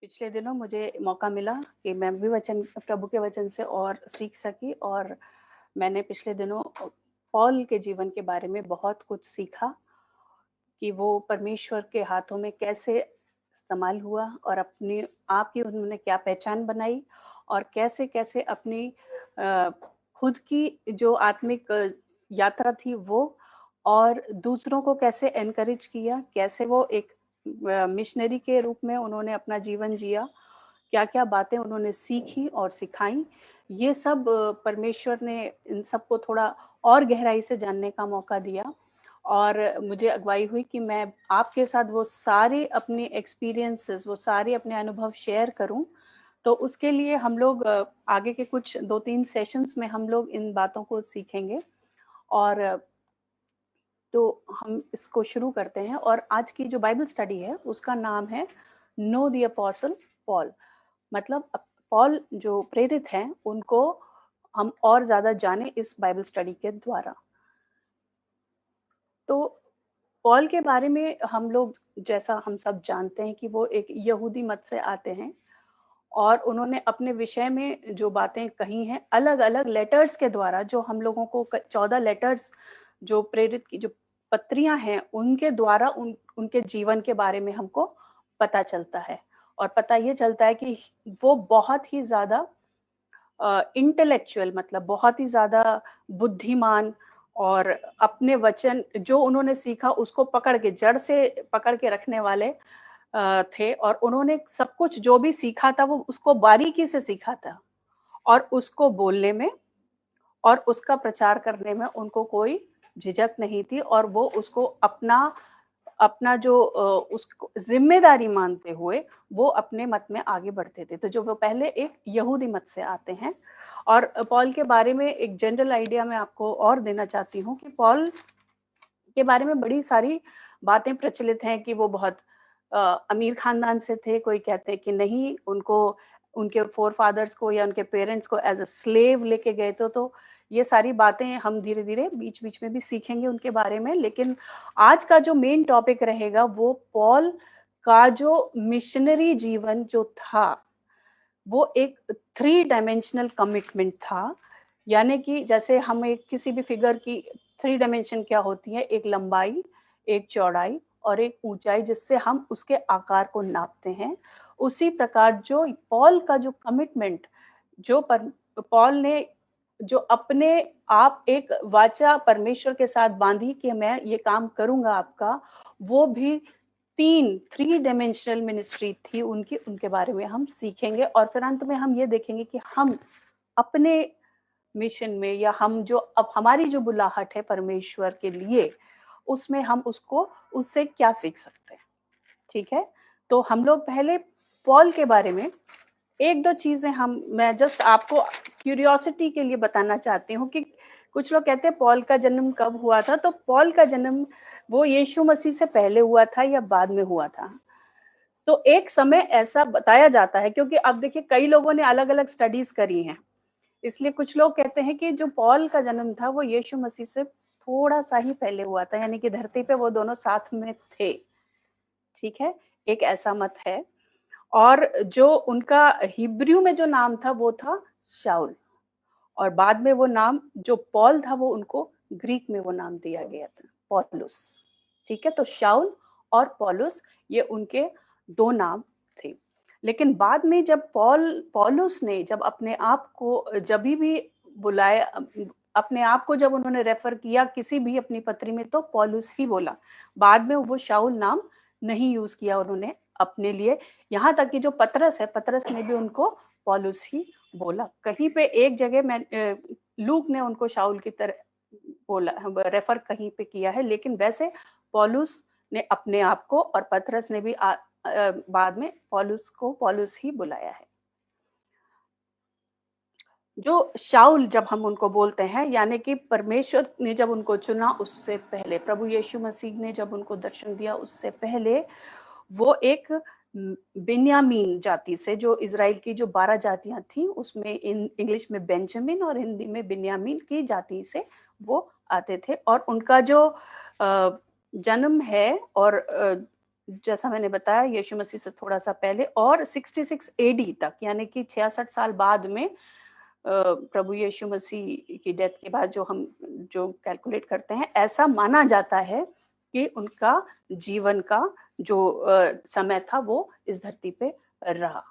पिछले दिनों मुझे मौका मिला कि मैं भी वचन प्रभु के वचन से और सीख सकी और मैंने पिछले दिनों पौल के जीवन के बारे में बहुत कुछ सीखा कि वो परमेश्वर के हाथों में कैसे इस्तेमाल हुआ और अपने आप की उन्होंने क्या पहचान बनाई और कैसे-कैसे अपनी अ, खुद की जो आत्मिक यात्रा थी वो और दूसरों को कैसे एनकरेज किया, कैसे वो एक मिशनरी के रूप में उन्होंने अपना जीवन जिया, क्या-क्या बातें उन्होंने सीखी और सिखाई, ये सब परमेश्वर ने इन सबको थोड़ा और गहराई से जानने का मौका दिया और मुझे अगुवाई हुई कि मैं आपके साथ वो सारे अपने एक्सपीरियंसेस, वो सारे अपने अनुभव शेयर करूँ। तो उसके लिए हम लोग आगे के कुछ 2-3 सेशंस में हम लोग इन बातों को सीखेंगे और तो हम इसको शुरू करते हैं और आज की जो बाइबल स्टडी है उसका नाम है नो द अपोस्टल पॉल। मतलब पॉल जो प्रेरित हैं उनको हम और ज़्यादा जानें इस बाइबल स्टडी के द्वारा। तो पॉल के बारे में हम लोग जैसा हम सब जानते हैं कि वो एक यहूदी मत से आते हैं और उन्होंने अपने विषय में जो बातें कही हैं अलग-अलग लेटर्स के द्वारा जो हम लोगों को 14 लेटर्स जो प्रेरित की जो पत्रियाँ हैं उनके द्वारा उनके जीवन के बारे में हमको पता चलता है। और पता ये चलता है कि वो बहुत ही ज़्यादा इंटेलेक्चुअल मतलब बहुत ही ज़्यादा बुद्धिमान और अपने वचन जो उन्होंने सीखा उसको पकड़ के जड़ से पकड़ के रखने वाले थे और उन्होंने सब कुछ जो भी सीखा था वो उसको बारीकी से सीखा था और उसको बोलने में और उसका प्रचार करने में उनको कोई झिझक नहीं थी और वो उसको अपना अपना जो उसको ज़िम्मेदारी मानते हुए वो अपने मत में आगे बढ़ते थे। तो जो वो पहले एक यहूदी मत से आते हैं और पॉल के बारे में एक जनरल आइडिया मैं आपको और देना चाहती हूँ कि पॉल के बारे में बड़ी सारी बातें प्रचलित हैं कि वो बहुत अ, अमीर खानदान से थे, कोई कहते हैं कि नहीं, उनको उनके फ़ोरफ़ादर्स को या उनके पेरेंट्स को एज़ अ स्लेव लेके गए थे, तो ये सारी बातें हम धीरे-धीरे बीच-बीच में भी सीखेंगे उनके बारे में। लेकिन आज का जो मेन टॉपिक रहेगा वो पॉल का जो मिशनरी जीवन जो था, वो एक थ्री डायमेंशनल कमिटमेंट था। यानी कि जैसे हम एक किसी भी फिगर की थ्री डायमेंशन क्या होती है, एक लंबाई, एक चौड़ाई और एक ऊँचाई जिससे हम उसके आकार को नापते हैं। उसी प्रकार जो पॉल का जो कमिटमेंट जो पर पॉल ने जो अपने आप एक वाचा परमेश्वर के साथ बाँधी कि मैं ये काम करूँगा आपका, वो भी 3 थ्री डायमेंशनल मिनिस्ट्री थी उनकी, उनके बारे में हम सीखेंगे और फिर अंत में हम ये देखेंगे कि हम अपने मिशन में या हम जो अब हमारी जो बुलाहट है परमेश्वर के लिए, उसमें हम उसको उससे क्या सीख सकते हैं, ठीक है? तो हम लोग पहले पॉल के बारे में 1-2 चीज़ें मैं जस्ट आपको क्यूरियोसिटी के लिए बताना चाहती हूँ कि कुछ लोग कहते हैं पॉल का जन्म कब हुआ था, तो पॉल का जन्म वो यीशु मसीह से पहले हुआ था या बाद में हुआ था? तो एक समय ऐसा बताया जाता है क्योंकि अब देखिए कई लोगों ने अलग-अलग स्टडीज़ करी हैं। इसलिए कुछ लोग कहते हैं कि जो पॉल का जन्म था वो यीशु मसीह से थोड़ा-सा ही पहले हुआ था, यानी कि धरती पे वो दोनों साथ में थे, ठीक है? एक ऐसा मत है और जो उनका हिब्रू में जो नाम था वो था शाऊल और बाद में वो नाम जो पॉल था वो उनको ग्रीक में वो नाम दिया गया था, पौलुस, ठीक है? तो शाऊल और पौलुस ये उनके 2 नाम थे। लेकिन बाद में जब पौलुस ने जब अपने आप को जभी भी बुलाया अपने आप को जब उन्होंने रेफ़र किया किसी भी अपनी पत्री में तो पौलुस ही बोला। बाद में वो शाऊल नाम नहीं यूज़ किया उन्होंने अपने लिए, यहाँ तक कि जो पतरस है, पतरस ने भी उनको पौलुस ही बोला। कहीं पे एक जगह लूक ने उनको शाऊल की तरह बोला रेफ़र कहीं पे किया है, लेकिन वैसे पौलुस ने अपने आप को और पतरस ने भी बाद में पौलुस को पौलुस ही बुलाया है। जो शाऊल जब हम उनको बोलते हैं, यानी कि परमेश्वर ने जब उनको चुना उससे पहले, प्रभु यीशु मसीह ने जब उनको दर्शन दिया उससे पहले, वो एक बिन्यामीन जाति से जो इज़राइल की जो 12 जातियाँ थीं, उसमें इंग्लिश में बेंजामिन और हिंदी में बिन्यामीन की जाति से वो आते थे और उनका जो जन्म है और जैसा मैंने बताया यीशु मसीह से थोड़ा-सा पहले और 66 एडी तक यानी कि 66 साल बाद में प्रभु यीशु मसीह की डेथ के बाद जो कैलकुलेट करते हैं, ऐसा माना जाता है कि उनका जीवन का जो समय था वो इस धरती पे रहा।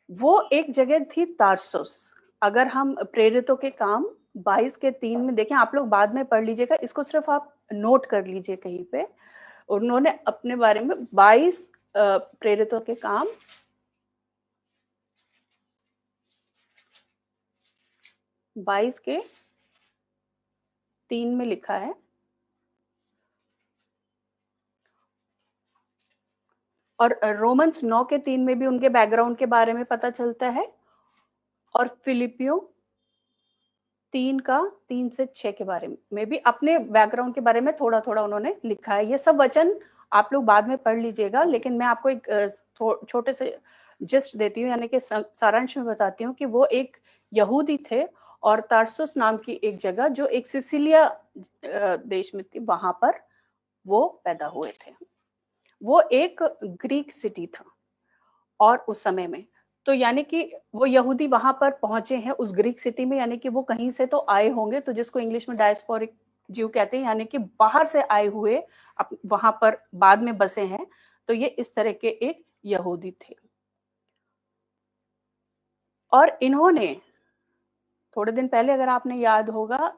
वो एक जगह थी तारसुस। अगर हम प्रेरितों के काम 22 के 3 में देखें, आप लोग बाद में पढ़ लीजिएगा, इसको सिर्फ़ आप नोट कर लीजिए कहीं पे। उन्होंने अपने बारे में 22 प्रेरितों के काम 22 के 3 में लिखा है। और रोमन्स 9 के 3 में भी उनके बैकग्राउंड के बारे में पता चलता है और फिलिपियों 3 का 3 से 6 के बारे में भी अपने बैकग्राउंड के बारे में थोड़ा-थोड़ा उन्होंने लिखा है। ये सब वचन आप लोग बाद में पढ़ लीजिएगा, लेकिन मैं आपको एक छोटे से जिस्ट देती हूँ, यानी कि सारांश में बताती हूँ कि वो एक यहूदी थे और तारसुस नाम की एक जगह जो एक सिसिलिया देश में थी, वहाँ पर वो पैदा हुए थे। वो एक ग्रीक सिटी था और उस समय में, तो यानी कि वो यहूदी वहाँ पर पहुँचे हैं उस ग्रीक सिटी में, यानी कि वो कहीं से तो आए होंगे, तो जिसको इंग्लिश में डायस्पोरिक ज्यू कहते हैं, यानी कि बाहर से आए हुए वहाँ पर बाद में बसे हैं, तो ये इस तरह के एक यहूदी थे। और इन्होंने थोड़े दिन पहले, अगर आपने याद होगा,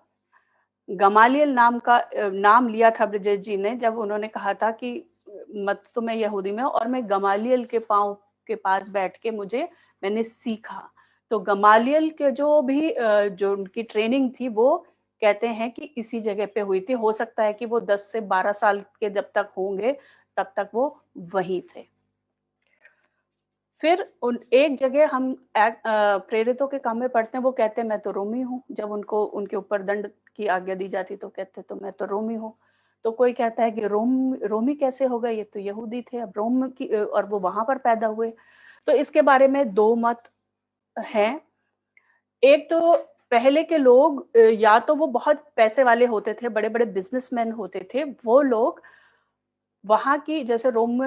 गमालियल नाम लिया था ब्रिजेश जी ने, जब उन्होंने कहा था कि मत तो मैं यहूदी में हूँ और मैं गमालियल के पाँव के पास बैठ के मैंने सीखा। तो गमालियल के जो उनकी ट्रेनिंग थी, वो कहते हैं कि इसी जगह पे हुई थी। हो सकता है कि वो 10 से 12 साल के जब तक होंगे, तब तक वो वहीं थे। फिर उन एक जगह हम प्रेरितों के काम में पढ़ते हैं, वो कहते हैं मैं तो रोमी हूँ। जब उनको उनके ऊपर दंड की आज्ञा दी जाती तो कहते तो मैं तो रोमी हूँ। तो कोई कहता है कि रोमी कैसे हो गए, ये तो यहूदी थे, अब रोम की और वो वहाँ पर पैदा हुए। तो इसके बारे में 2 मत हैं। एक तो पहले के लोग या तो वो बहुत पैसे वाले होते थे, बड़े-बड़े बिज़नेसमैन होते थे, वो लोग वहाँ की जैसे रोम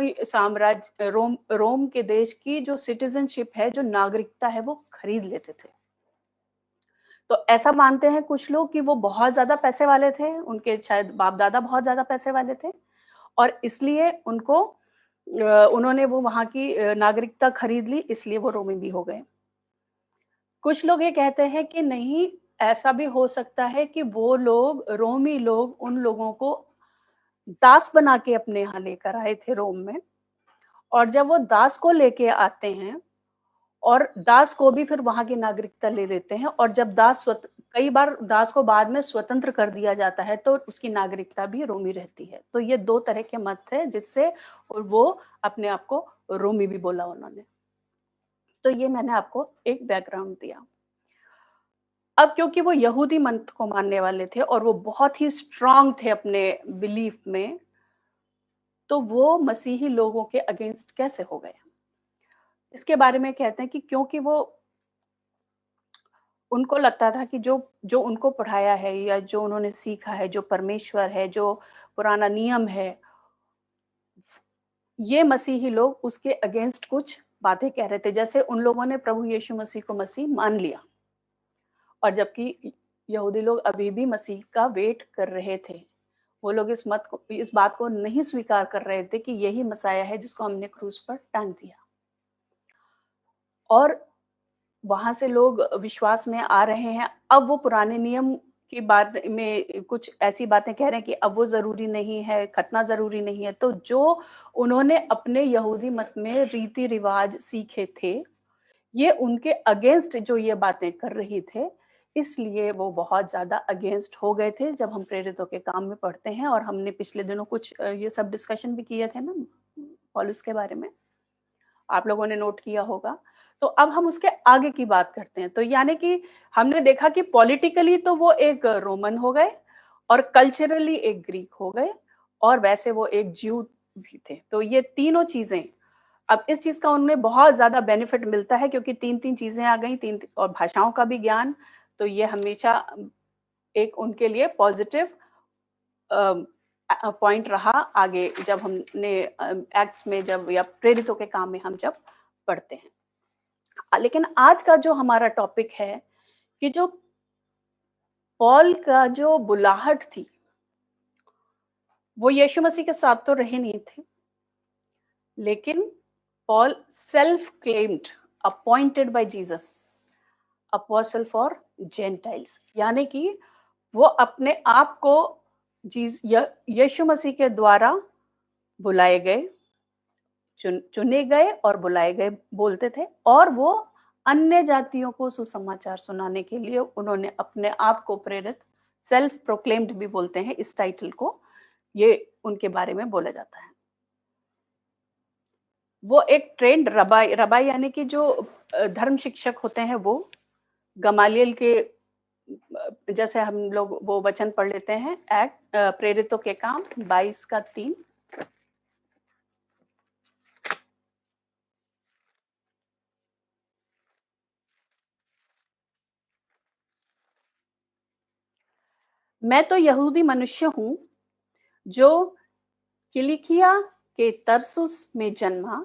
के देश की जो सिटीज़नशिप है, जो नागरिकता है, वो खरीद लेते थे। तो ऐसा मानते हैं कुछ लोग कि वो बहुत ज़्यादा पैसे वाले थे, उनके शायद बाप-दादा बहुत ज़्यादा पैसे वाले थे और इसलिए उन्होंने वो वहाँ की नागरिकता खरीद ली, इसलिए वो रोमी भी हो गए। कुछ लोग ये कहते हैं कि नहीं, ऐसा भी हो सकता है कि वो लोग, रोमी लोग, उन लोगों को दास बना के अपने यहाँ लेकर आए थे रोम में और जब वो दास को लेके आते हैं और दास को भी फिर वहाँ की नागरिकता ले लेते हैं और जब कई बार दास को बाद में स्वतंत्र कर दिया जाता है, तो उसकी नागरिकता भी रोमी रहती है। तो ये 2 तरह के मत हैं, जिससे वो अपने आप को रोमी भी बोला उन्होंने। तो ये मैंने आपको एक बैकग्राउंड दिया। अब क्योंकि वो यहूदी मत को मानने वाले थे और वो बहुत ही स्ट्रॉन्ग थे अपने बिलीफ में, तो वो मसीही लोगों के अगेंस्ट कैसे हो गए? इसके बारे में कहते हैं कि क्योंकि वो उनको लगता था कि जो जो उनको पढ़ाया है या जो उन्होंने सीखा है, जो परमेश्वर है, जो पुराना नियम है, ये मसीही लोग उसके अगेंस्ट कुछ बातें कह रहे थे। जैसे उन लोगों ने प्रभु यीशु मसीह को मसीह मान लिया और जबकि यहूदी लोग अभी भी मसीह का वेट कर रहे थे। वो लोग इस बात को नहीं स्वीकार कर रहे थे कि यही मसाया है जिसको हमने क्रूस पर टांग दिया। और वहाँ से लोग विश्वास में आ रहे हैं। अब वो पुराने नियम की बात में कुछ ऐसी बातें कह रहे हैं कि अब वो ज़रूरी नहीं है, खतना ज़रूरी नहीं है। तो जो उन्होंने अपने यहूदी मत में रीति-रिवाज सीखे थे, ये उनके अगेंस्ट जो ये बातें कर रही थे, इसलिए वो बहुत ज़्यादा अगेंस्ट हो गए थे। जब हम प्रेरितों के काम में पढ़ते हैं और हमने पिछले दिनों कुछ ये सब डिस्कशन भी किए थे ना पौलुस के बारे में, आप लोगों ने नोट किया होगा। तो अब हम उसके आगे की बात करते हैं। तो यानी कि हमने देखा कि पॉलिटिकली तो वो एक रोमन हो गए और कल्चरली एक ग्रीक हो गए और वैसे वो एक ज्यू भी थे। तो ये तीनों चीज़ें, अब इस चीज़ का उनमें बहुत ज़्यादा बेनिफिट मिलता है क्योंकि 3-3 चीज़ें आ गई, 3 और भाषाओं का भी ज्ञान, तो ये हमेशा एक उनके लिए पॉज़िटिव पॉइंट रहा आगे जब हमने एक्ट्स में जब या प्रेरितों के काम में हम जब पढ़ते हैं। लेकिन आज का जो हमारा टॉपिक है कि जो पॉल का जो बुलाहट थी, वो यीशु मसीह के साथ तो रहे नहीं थे, लेकिन Paul self claimed appointed by Jesus apostle for Gentiles, यानी कि वो अपने आप को यीशु मसीह के द्वारा बुलाए गए, चुने गए और बुलाए गए बोलते थे, और वो अन्य जातियों को सुसमाचार सुनाने के लिए उन्होंने अपने आप को प्रेरित, सेल्फ प्रोक्लेम्ड भी बोलते हैं इस टाइटल को, ये उनके बारे में बोला जाता है। वो एक ट्रेंड रबाई, रबाई यानी कि जो धर्म शिक्षक होते हैं, वो गमालियल के जैसे हम लोग वो वचन पढ़ लेते हैं, प्रेरितों के काम 22 का 3। मैं तो यहूदी मनुष्य हूँ, जो किलिकिया के तरसुस में जन्मा,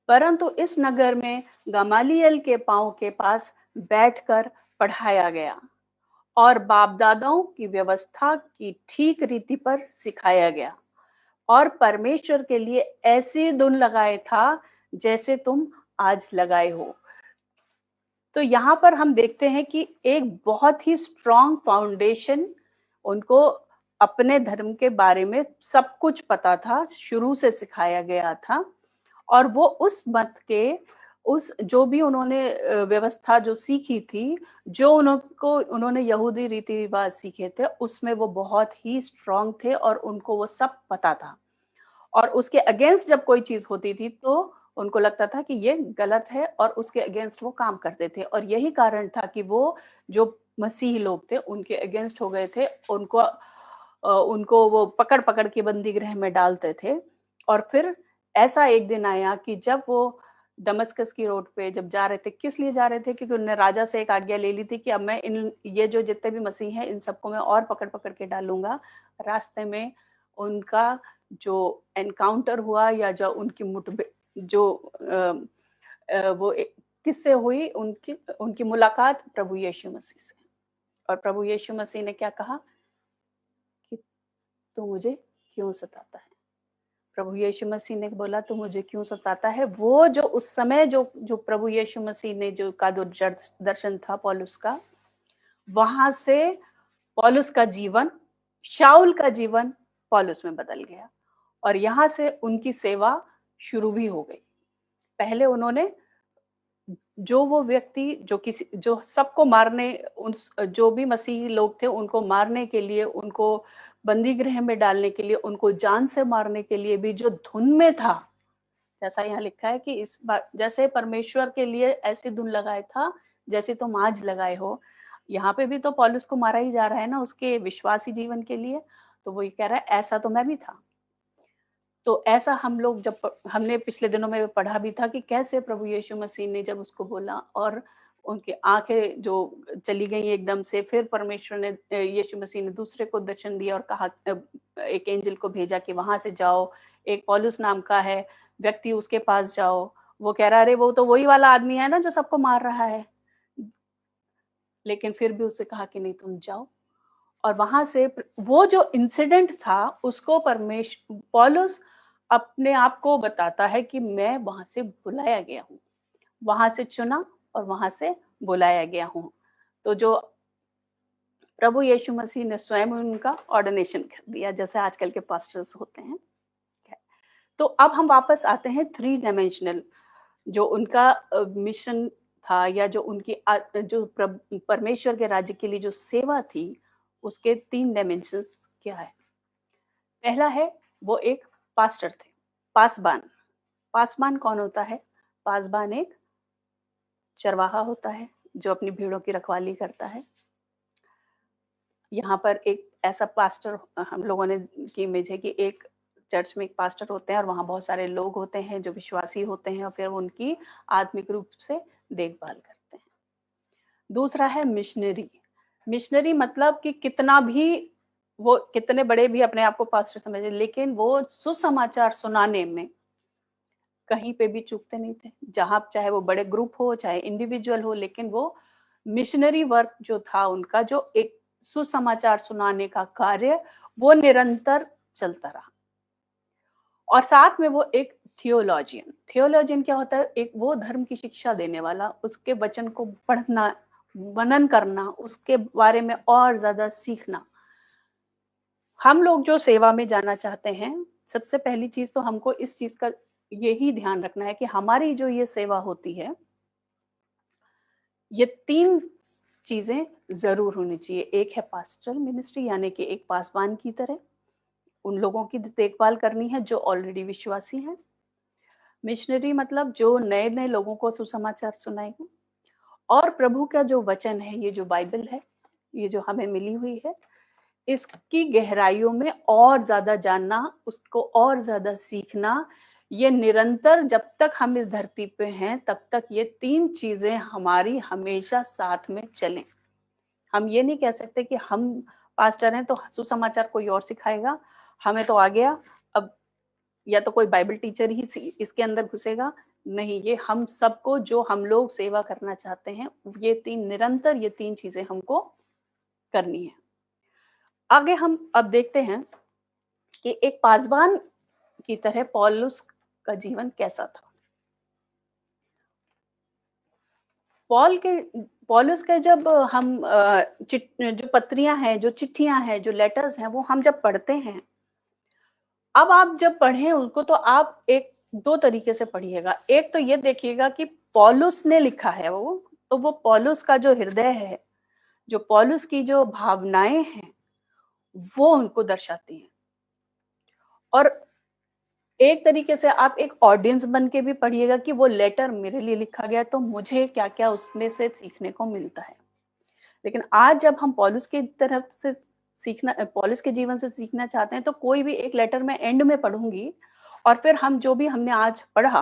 परंतु इस नगर में गमालियल के पांव के पास बैठकर पढ़ाया गया और बाप दादाओं की व्यवस्था की ठीक रीति पर सिखाया गया, और परमेश्वर के लिए ऐसी धुन लगाए था जैसे तुम आज लगाए हो। तो यहाँ पर हम देखते हैं कि एक बहुत ही स्ट्रॉन्ग फाउंडेशन, उनको अपने धर्म के बारे में सब कुछ पता था, शुरू से सिखाया गया था, और वो उस मत के उस जो भी उन्होंने व्यवस्था जो सीखी थी, जो उन्होंने यहूदी रीति रिवाज सीखे थे, उसमें वो बहुत ही स्ट्रॉन्ग थे और उनको वो सब पता था। और उसके अगेंस्ट जब कोई चीज होती थी तो उनको लगता था कि ये गलत है, और उसके अगेंस्ट वो काम करते थे, और यही कारण था कि वो जो मसीही लोग थे उनके अगेंस्ट हो गए थे, उनको वो पकड़ पकड़ के बंदी गृह में डालते थे। और फिर ऐसा एक दिन आया कि जब वो दमस्कस की रोड पे जब जा रहे थे, किस लिए जा रहे थे, क्योंकि उन्होंने राजा से एक आज्ञा ले ली थी कि अब मैं ये जो जितने भी मसीह हैं इन सबको मैं और पकड़ पकड़ के डालूंगा। रास्ते में उनका जो एनकाउंटर हुआ, या जो उनकी जो वो किससे हुई, उनकी उनकी मुलाकात प्रभु यीशु मसीह से। और प्रभु यीशु मसीह ने क्या कहा कि तू मुझे क्यों सताता है। प्रभु यीशु मसीह ने बोला तू मुझे क्यों सताता है। वो जो उस समय जो प्रभु यीशु मसीह ने जो का जो दर्शन था पौलुस का, वहां से पौलुस का जीवन, शाऊल का जीवन पौलुस में बदल गया, और यहाँ से उनकी सेवा शुरू भी हो गई। पहले उन्होंने जो वो व्यक्ति जो सबको मारने, जो भी मसीही लोग थे उनको मारने के लिए, उनको बंदी गृह में डालने के लिए, उनको जान से मारने के लिए भी जो धुन में था, जैसा यहाँ लिखा है कि इस बार जैसे परमेश्वर के लिए ऐसी धुन लगाए था जैसे तुम आज लगाए हो। यहाँ पे भी तो पौलुस को मारा ही जा रहा है ना उसके विश्वासी जीवन के लिए, तो वो ये कह रहा है ऐसा तो मैं भी था। तो ऐसा हम लोग हमने पिछले दिनों में पढ़ा भी था कि कैसे प्रभु यीशु मसीह ने जब उसको बोला और उनकी आंखें जो चली गई एकदम से, फिर परमेश्वर ने, यीशु मसीह ने दूसरे को दर्शन दिया और कहा, एक एंजल को भेजा कि वहां से जाओ, एक पौलुस नाम का है व्यक्ति, उसके पास जाओ। वो कह रहा अरे वो तो वही वाला आदमी है ना जो सबको मार रहा है, लेकिन फिर भी उससे कहा कि नहीं तुम जाओ। और वहां से वो जो इंसिडेंट था उसको पौलुस अपने आप को बताता है कि मैं वहां से बुलाया गया हूँ, वहां से चुना और वहां से बुलाया गया हूँ। तो जो प्रभु यीशु मसीह ने स्वयं उनका ऑर्डिनेशन कर दिया, जैसे आजकल के पास्टर्स होते हैं। तो अब हम वापस आते हैं 3 डायमेंशनल, जो उनका मिशन था, या जो उनकी जो परमेश्वर के राज्य के लिए जो सेवा थी, उसके 3 डायमेंशंस क्या है। पहला है, वो एक पास्टर थे, पासबान। पासबान कौन होता है? पासबान एक चरवाहा होता है जो अपनी भीड़ों की रखवाली करता है। यहाँ पर एक ऐसा पास्टर हम लोगों ने की इमेज है कि एक चर्च में एक पास्टर होते हैं और वहाँ बहुत सारे लोग होते हैं जो विश्वासी होते हैं, और फिर उनकी आत्मिक रूप से देखभाल करते हैं। दूसरा है मिशनरी। मिशनरी मतलब कि कितना भी वो कितने बड़े भी अपने आप को पास्टर समझे, लेकिन वो सुसमाचार सुनाने में कहीं पे भी चूकते नहीं थे। जहाँ चाहे वो बड़े ग्रुप हो, चाहे इंडिविजुअल हो, लेकिन वो मिशनरी वर्क जो था उनका, जो एक सुसमाचार सुनाने का कार्य, वो निरंतर चलता रहा। और साथ में वो एक थियोलॉजियन क्या होता है? एक वो धर्म की शिक्षा देने वाला, उसके वचन को पढ़ना, मनन करना, उसके बारे में और ज़्यादा सीखना। हम लोग जो सेवा में जाना चाहते हैं, सबसे पहली चीज़ तो हमको इस चीज़ का यही ध्यान रखना है कि हमारी जो ये सेवा होती है, ये 3 चीज़ें ज़रूर होनी चाहिए। एक है पास्टरल मिनिस्ट्री, यानी कि एक पासवान की तरह, उन लोगों की देखभाल करनी है जो ऑलरेडी विश्वासी हैं। मिशनरी मतलब जो नए-नए लोगों को सुसमाचार सुनाएगा। और प्रभु का जो वचन है, ये जो बाइबल है, ये जो हमें मिली हुई है, इसकी गहराइयों में और ज़्यादा जानना, उसको और ज़्यादा सीखना, ये निरंतर जब तक हम इस धरती पे हैं, तब तक ये 3 चीज़ें हमारी हमेशा साथ में चलें। हम ये नहीं कह सकते कि हम पास्टर हैं तो सुसमाचार कोई और सिखाएगा, हमें तो आ गया, अब या तो कोई बाइबल टीचर ही इसके अंदर घुसेगा। नहीं, ये हम सबको, जो हम लोग सेवा करना चाहते हैं, ये 3 निरंतर ये 3 चीज़ें हमको करनी है। आगे हम अब देखते हैं कि एक पासवान की तरह पौलुस का जीवन कैसा था। पौलुस के जब हम जो पत्रियाँ हैं, जो चिट्ठियाँ हैं, जो लेटर्स हैं, वो हम जब पढ़ते हैं, अब आप जब पढ़ें उसको तो आप एक 2 तरीके से पढ़िएगा। एक तो ये देखिएगा कि पौलुस ने लिखा है वो, तो वो पौलुस का जो हृदय है, जो पौलुस की जो भावनाएँ हैं, वो उनको दर्शाती हैं। और एक तरीके से आप एक ऑडियंस बन के भी पढ़िएगा कि वो लेटर मेरे लिए लिखा गया, तो मुझे क्या-क्या उसमें से सीखने को मिलता है। लेकिन आज जब हम पौलुस की तरफ से पौलुस के जीवन से सीखना चाहते हैं, तो कोई भी एक लेटर मैं एंड में पढ़ूँगी और फिर हम जो भी हमने आज पढ़ा,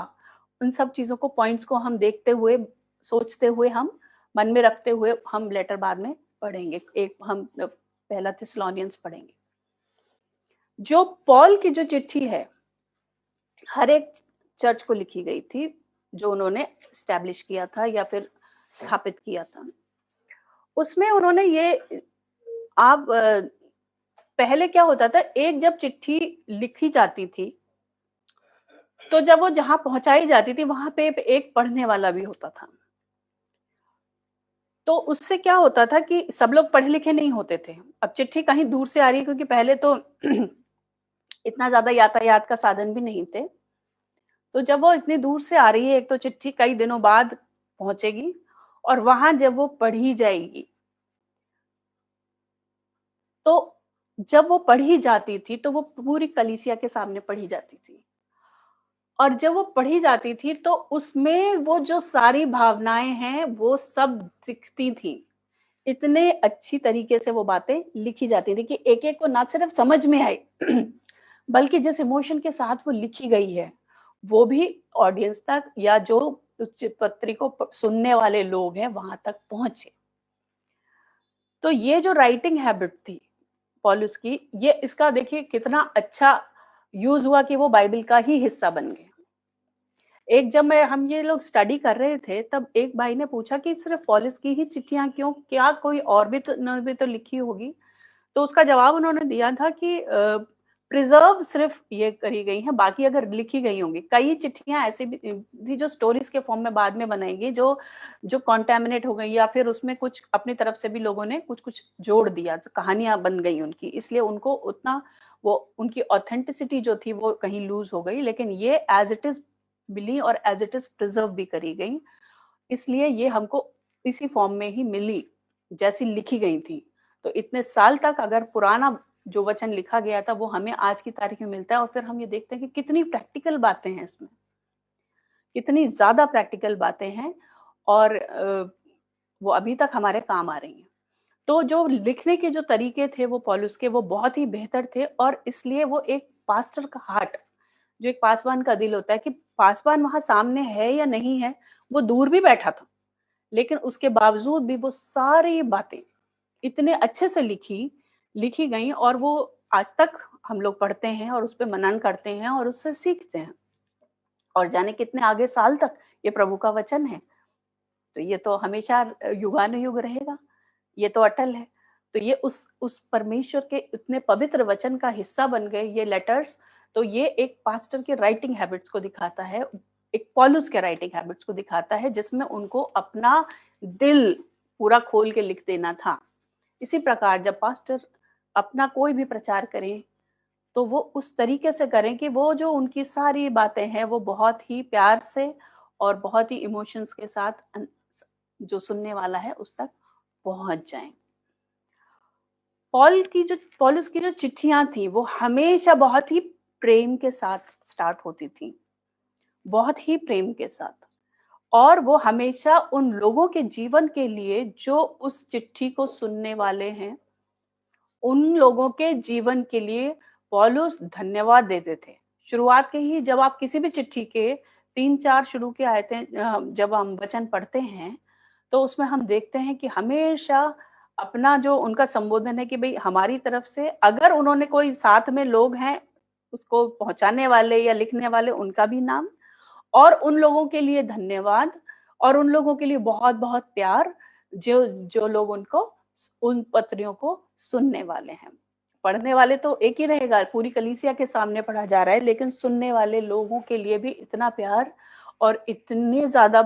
उन सब चीज़ों को, पॉइंट्स को हम देखते हुए, सोचते हुए, हम मन में रखते हुए हम लेटर बाद में पढ़ेंगे। एक हम पहला थिस्सलुनीयंस पढ़ेंगे। जो पॉल की जो चिट्ठी है, हर एक चर्च को लिखी गई थी, जो उन्होंने एस्टैब्लिश किया था या फिर स्थापित किया था। उसमें उन्होंने ये आप पहले क्या होता था, एक जब चिट्ठी लिखी जाती थी, तो जब वो जहाँ पहुँचाई जाती थी, वहाँ पे एक पढ़ने वाला भी होता था। तो उससे क्या होता था कि सब लोग पढ़े-लिखे नहीं होते थे। अब चिट्ठी कहीं दूर से आ रही है, क्योंकि पहले तो इतना ज़्यादा यातायात का साधन भी नहीं थे। तो जब वो इतनी दूर से आ रही है, एक तो चिट्ठी कई दिनों बाद पहुँचेगी और वहाँ जब वो पढ़ी जाएगी, तो जब वो पढ़ी जाती थी, तो वो पूरी कलीसिया के सामने पढ़ी जाती थी। और जब वो पढ़ी जाती थी, तो उसमें वो जो सारी भावनाएँ हैं, वो सब दिखती थीं। इतने अच्छी तरीके से वो बातें लिखी जाती थी कि एक-एक को ना सिर्फ समझ में आए, बल्कि जिस इमोशन के साथ वो लिखी गई है, वो भी ऑडियंस तक, या जो उस पत्री को सुनने वाले लोग हैं, वहां तक पहुंचे। तो ये जो राइटिंग हैबिट थी पॉलुस की, ये इसका देखिए कितना अच्छा यूज हुआ कि वो बाइबल का ही हिस्सा बन गए। एक जब मैं हम ये लोग स्टडी कर रहे थे, तब एक भाई ने पूछा कि सिर्फ पॉलुस की ही चिट्ठियां क्यों, क्या कोई और भी तो ने भी तो लिखी होगी। तो उसका जवाब उन्होंने दिया था कि प्रिज़र्व सिर्फ़ ये करी गई हैं, बाकी अगर लिखी गई होंगी। कई चिट्ठियाँ ऐसी भी थी जो स्टोरीज़ के फ़ॉर्म में बाद में बनाई गई, जो जो कॉन्टैमिनेट हो गई, या फिर उसमें कुछ अपनी तरफ से भी लोगों ने कुछ-कुछ जोड़ दिया, तो कहानियाँ बन गई उनकी। इसलिए उनको उतना, वो उनकी ऑथेंटिसिटी जो थी वो कहीं लूज़ हो गई, लेकिन ये एज़ इट इज़ मिली और एज़ इट इज़ प्रिज़र्व भी करी गई। इसलिए ये हमको इसी फ़ॉर्म में ही मिली, जैसी लिखी गई थी। तो इतने साल तक अगर पुराना जो वचन लिखा गया था, वो हमें आज की तारीख में मिलता है, और फिर हम ये देखते हैं कि कितनी प्रैक्टिकल बातें हैं इसमें, कितनी ज़्यादा प्रैक्टिकल बातें हैं, और वो अभी तक हमारे काम आ रही हैं। तो जो लिखने के जो तरीके थे वो पौलुस के, वो बहुत ही बेहतर थे, और इसलिए वो एक पास्टर का हार्ट, जो एक पासवान का दिल होता है, कि पासवान वहाँ सामने है या नहीं है, वो दूर भी बैठा था, लेकिन उसके बावजूद भी वो सारी बातें इतने अच्छे से लिखी लिखी गईं और वो आज तक हम लोग पढ़ते हैं और उस पे मनन करते हैं और उससे सीखते हैं। और जाने कितने आगे साल तक ये प्रभु का वचन है। तो ये तो हमेशा युगानुयुग रहेगा, ये तो अटल है। तो ये उस परमेश्वर के इतने पवित्र वचन का हिस्सा बन गए ये लेटर्स, तो ये एक पास्टर के राइटिंग हैबिट्स को दिखाता है, एक पौलुस के राइटिंग हैबिट्स को दिखाता है, जिसमें उनको अपना दिल पूरा खोल के लिख देना था। इसी प्रकार जब पास्टर अपना कोई भी प्रचार करें, तो वो उस तरीके से करें कि वो जो उनकी सारी बातें हैं, वो बहुत ही प्यार से और बहुत ही इमोशंस के साथ जो सुनने वाला है उस तक पहुँच जाएँ। पौलुस की जो चिट्ठियाँ थी, वो हमेशा बहुत ही प्रेम के साथ स्टार्ट होती थी, बहुत ही प्रेम के साथ। और वो हमेशा उन लोगों के जीवन के लिए जो उस चिट्ठी को सुनने वाले हैं, उन लोगों के जीवन के लिए पौलुस धन्यवाद देते थे। शुरुआत के ही जब आप किसी भी चिट्ठी के 3-4 शुरू के आयतें जब हम वचन पढ़ते हैं, तो उसमें हम देखते हैं कि हमेशा अपना जो उनका संबोधन है कि भई हमारी तरफ से अगर उन्होंने कोई साथ में लोग हैं, उसको पहुँचाने वाले या लिखने वाले उनका भी नाम और उन लोगों के लिए धन्यवाद और उन लोगों के लिए बहुत-बहुत प्यार जो जो लोग उनको उन पत्रियों को सुनने वाले हैं। पढ़ने वाले तो एक ही रहेगा, पूरी कलीसिया के सामने पढ़ा जा रहा है, लेकिन सुनने वाले लोगों के लिए भी इतना प्यार और इतनी ज़्यादा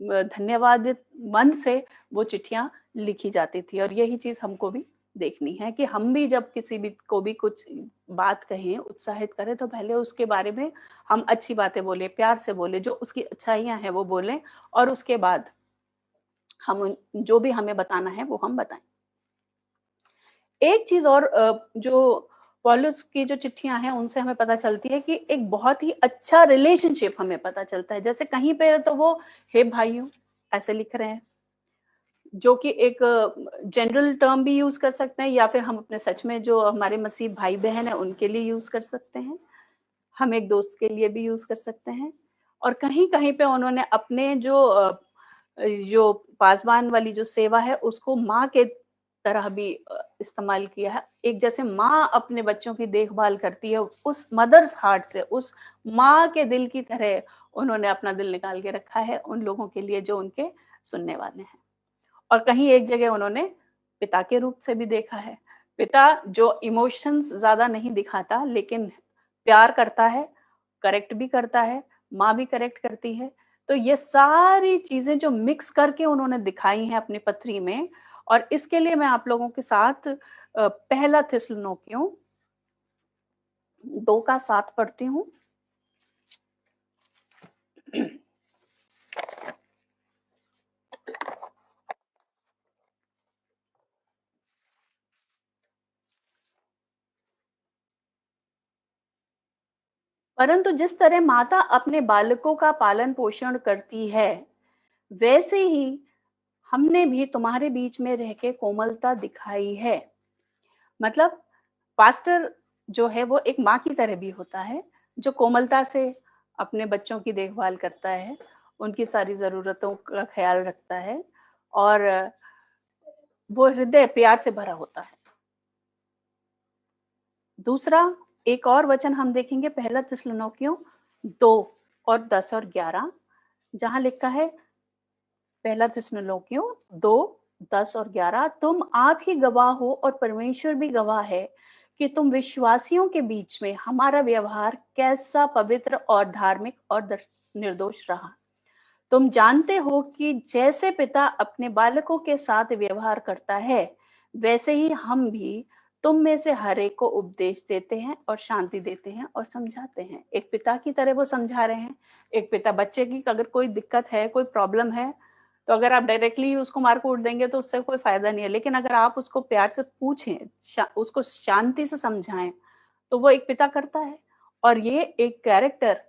धन्यवादित मन से वो चिट्ठियाँ लिखी जाती थी और यही चीज़ हमको भी देखनी है कि हम भी जब किसी भी को भी कुछ बात कहें, उत्साहित करें, तो पहले उसके बारे में हम अच्छी बातें बोलें, प्यार से बोलें, जो उसकी अच्छाइयाँ हैं वो बोलें और उसके बाद हम उन जो भी हमें बताना है वो हम बताएँ। एक चीज़ और जो पौलुस की जो चिट्ठियाँ हैं उनसे हमें पता चलती है कि एक बहुत ही अच्छा रिलेशनशिप हमें पता चलता है। जैसे कहीं पे तो वो हे भाइयों ऐसे लिख रहे हैं, जो कि एक जनरल टर्म भी यूज़ कर सकते हैं या फिर हम अपने सच में जो हमारे मसीह भाई-बहन हैं उनके लिए यूज़ कर सकते हैं। हम एक दोस्त के लिए भी यूज़ कर सकते हैं और कहीं-कहीं पे उन्होंने अपने जो पासवान वाली जो सेवा है उसको माँ के तरह भी इस्तेमाल किया है। एक जैसे माँ अपने बच्चों की देखभाल करती है, उस मदर्स हार्ट से, उस माँ के दिल की तरह उन्होंने अपना दिल निकाल के रखा है उन लोगों के लिए जो उनके सुनने वाले हैं। और कहीं एक जगह उन्होंने पिता के रूप से भी देखा है। पिता जो इमोशंस ज़्यादा नहीं दिखाता लेकिन प्यार करता है, करेक्ट भी करता है, माँ भी करेक्ट करती है। तो ये सारी चीज़ें जो मिक्स करके उन्होंने दिखाई हैं अपनी पत्री में और इसके लिए मैं आप लोगों के साथ पहला थिस्सलुनीकियों 2 का 7 पढ़ती हूँ। परंतु जिस तरह माता अपने बालकों का पालन-पोषण करती है, वैसे ही हमने भी तुम्हारे बीच में रह के कोमलता दिखाई है। मतलब पास्टर जो है वो एक माँ की तरह भी होता है, जो कोमलता से अपने बच्चों की देखभाल करता है, उनकी सारी ज़रूरतों का ख़्याल रखता है और वो हृदय प्यार से भरा होता है। दूसरा एक और वचन हम देखेंगे पहला थिस्सलुनीकियों 2 और 10 और 11 जहाँ लिखा है पहला थिस्सलुनीकियों 2, 10 और 11 तुम आप ही गवाह हो और परमेश्वर भी गवाह है कि तुम विश्वासियों के बीच में हमारा व्यवहार कैसा पवित्र और धार्मिक और निर्दोष रहा। तुम जानते हो कि जैसे पिता अपने बालकों के साथ व्यवहार करता है, वैसे ही हम भी तुम में से हर एक को उपदेश देते हैं और शांति देते हैं और समझाते हैं। एक पिता की तरह वो समझा रहे हैं। एक पिता बच्चे की अगर कोई दिक्कत है, कोई प्रॉब्लम है, तो अगर आप डायरेक्टली उसको मार कूट देंगे तो उससे कोई फ़ायदा नहीं है। लेकिन अगर आप उसको प्यार से पूछें, उसको शांति से समझाएँ, तो वो एक पिता करता है। और ये एक कैरेक्टर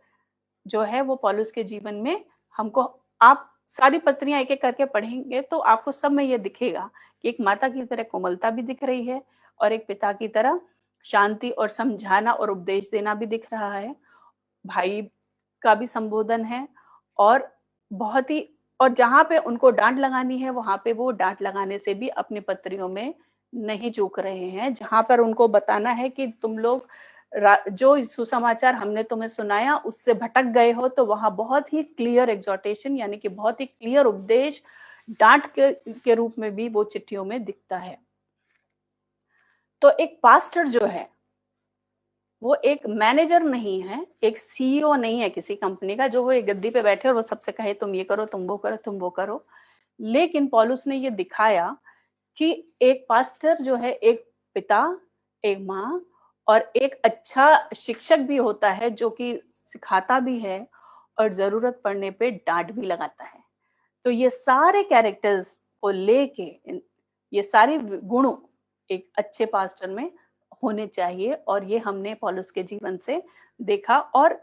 जो है वो पौलुस के जीवन में हमको आप सारी पत्रियाँ एक-एक करके पढ़ेंगे तो आपको सब में ये दिखेगा कि एक माता की तरह कोमलता भी दिख रही है और एक पिता की तरह शांति और समझाना और उपदेश देना भी दिख रहा है। भाई का भी संबोधन है और बहुत ही और जहाँ पे उनको डाँट लगानी है, वहाँ पे वो डाँट लगाने से भी अपनी पत्रियों में नहीं चूक रहे हैं, जहाँ पर उनको बताना है कि तुम लोग जो सुसमाचार हमने तुम्हें सुनाया उससे भटक गए हो, तो वहाँ बहुत ही क्लियर एग्ज़ॉर्टेशन यानी कि बहुत ही क्लियर उपदेश डाँट के रूप में भी वो चिट्ठियों में दिखता है। तो एक पास्टर जो है, वो एक मैनेजर नहीं है, एक सीईओ नहीं है किसी कंपनी का जो वो एक गद्दी पे बैठे और वो सबसे कहे तुम ये करो, तुम वो करो, तुम वो करो। लेकिन पौलुस ने ये दिखाया कि एक पास्टर जो है एक पिता, एक माँ और एक अच्छा शिक्षक भी होता है जो कि सिखाता भी है और ज़रूरत पड़ने पे डाँट भी लगाता है। तो ये सारे कैरेक्टर्स को लेके ये सारे गुण एक अच्छे पास्टर में होने चाहिए और ये हमने पौलुस के जीवन से देखा और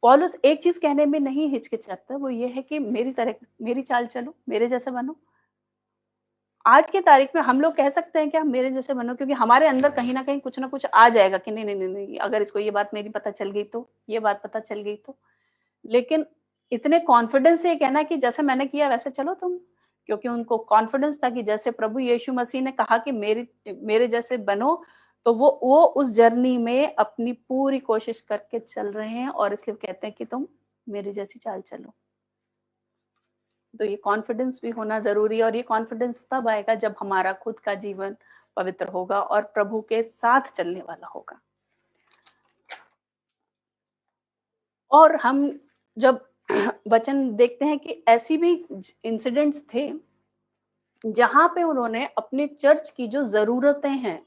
पौलुस एक चीज़ कहने में नहीं हिचकिचाता, वो ये है कि मेरी चाल चलो, मेरे जैसे बनो। आज की तारीख में हम लोग कह सकते हैं क्या मेरे जैसे बनो क्योंकि हमारे अंदर कहीं न कहीं कुछ न कुछ आ जाएगा कि नहीं, नहीं, नहीं, नहीं, अगर इसको ये बात मेरी पता चल गई तो, ये बात पता चल गई तो। लेकिन इतने कॉन्फिडेंस से ये कहना कि जैसे मैंने किया वैसे चलो तुम, क्योंकि उनको कॉन्फिडेंस था कि जैसे प्रभु यीशु मसीह ने कहा कि मेरे जैसे बनो, तो वो उस जर्नी में अपनी पूरी कोशिश करके चल रहे हैं और इसलिए कहते हैं कि तुम मेरी जैसी चाल चलो। तो ये कॉन्फिडेंस भी होना ज़रूरी है और ये कॉन्फिडेंस तब आएगा जब हमारा खुद का जीवन पवित्र होगा और प्रभु के साथ चलने वाला होगा। और हम जब वचन देखते हैं कि ऐसी भी इंसिडेंट्स थे, जहाँ पे उन्होंने अपने चर्च की जो ज़रूरतें हैं,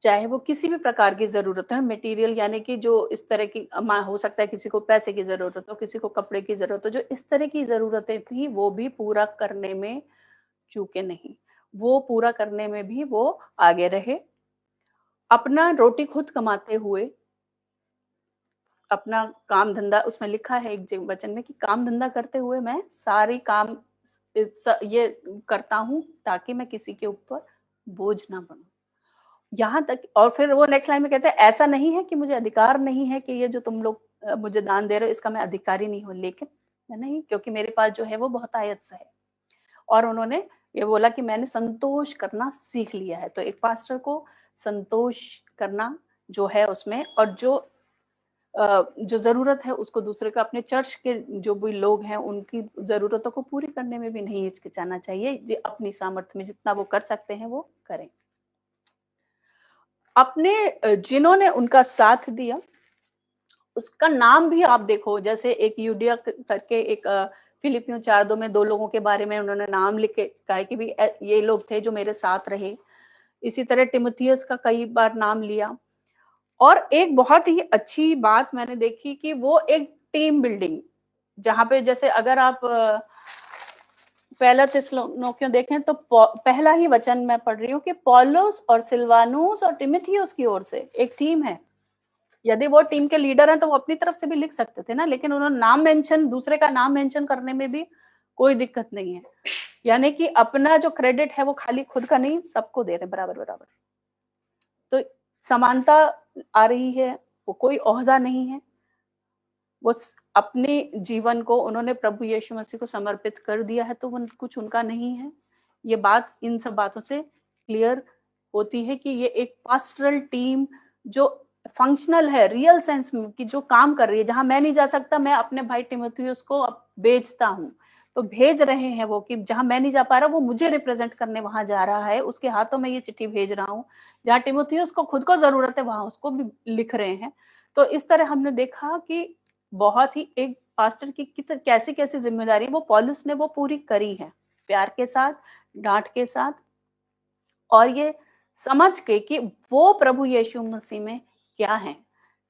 चाहे वो किसी भी प्रकार की ज़रूरत है, मटेरियल यानी कि जो इस तरह की हो सकता है किसी को पैसे की ज़रूरत हो, किसी को कपड़े की ज़रूरत हो, जो इस तरह की ज़रूरतें थी, वो भी पूरा करने में चूके नहीं। वो पूरा करने में भी वो आगे रहे। अपना रोटी खुद कमाते हुए, अपना काम-धंधा उसमें लिखा है एक वचन में कि काम-धंधा करते हुए मैं सारी काम ये करता हूँ ताकि मैं किसी के ऊपर बोझ ना बनूँ। यहाँ तक और फिर वो नेक्स्ट लाइन में कहते हैं ऐसा नहीं है कि मुझे अधिकार नहीं है कि ये जो तुम लोग मुझे दान दे रहे हो इसका मैं अधिकारी नहीं हूँ, लेकिन मैं नहीं क्योंकि मेरे पास जो है वो बहुत आयत सा है। और उन्होंने ये बोला कि मैंने संतोष करना सीख लिया है। तो एक पास्टर को संतोष करना जो है उसमें और जो ज़रूरत है उसको दूसरे को अपने चर्च के जो भी लोग हैं उनकी ज़रूरतों को पूरी करने में भी नहीं हिचकिचाना चाहिए। ये अपनी सामर्थ्य में जितना वो कर सकते हैं वो करें। अपने जिन्होंने उनका साथ दिया उसका नाम भी आप देखो जैसे एक यूडिया करके एक फिलिपियों 4:2 में 2 लोगों के बारे में उन्होंने नाम लिख के कहा है कि भी ये लोग थे जो मेरे साथ रहे। इसी तरह तिमुथियुस का कई बार नाम लिया और एक बहुत ही अच्छी बात मैंने देखी कि वो एक टीम बिल्डिंग जहाँ पे जैसे अगर आप पहला थिस्सलुनीकियों देखें तो पहला ही वचन मैं पढ़ रही हूँ कि पौलुस और सिलवानुस और तिमुथियुस की ओर से एक टीम है। यदि वो टीम के लीडर हैं तो वो अपनी तरफ से भी लिख सकते थे ना, लेकिन उन्होंने नाम मेंशन दूसरे का नाम मेंशन करने में भी कोई दिक्कत नहीं है। यानी कि अपना जो क्रेडिट है वो खाली खुद का नहीं सबको दे रहे हैं बराबर-बराबर। तो समानता आ रही है, वो कोई ओहदा नहीं है। वो अपने जीवन को उन्होंने प्रभु यीशु मसीह को समर्पित कर दिया है तो वो कुछ उनका नहीं है। ये बात इन सब बातों से क्लियर होती है कि ये एक पास्टरल टीम जो फंक्शनल है रियल सेंस में कि जो काम कर रही है जहां मैं नहीं जा सकता मैं अपने भाई तिमुथियुस को अब भेजता हूँ तो भेज रहे हैं वो कि जहां मैं नहीं जा पा रहा वो मुझे रिप्रेजेंट करने वहां जा रहा है उसके हाथों में ये चिट्ठी भेज रहा हूँ जहाँ तिमुथियुस को खुद को जरूरत है वहां उसको भी लिख रहे हैं तो इस तरह हमने देखा कि बहुत ही एक पास्टर की कैसी-कैसी ज़िम्मेदारी वो पौलुस ने वो पूरी करी है, प्यार के साथ, डाँट के साथ और ये समझ के कि वो प्रभु यीशु मसीह में क्या हैं।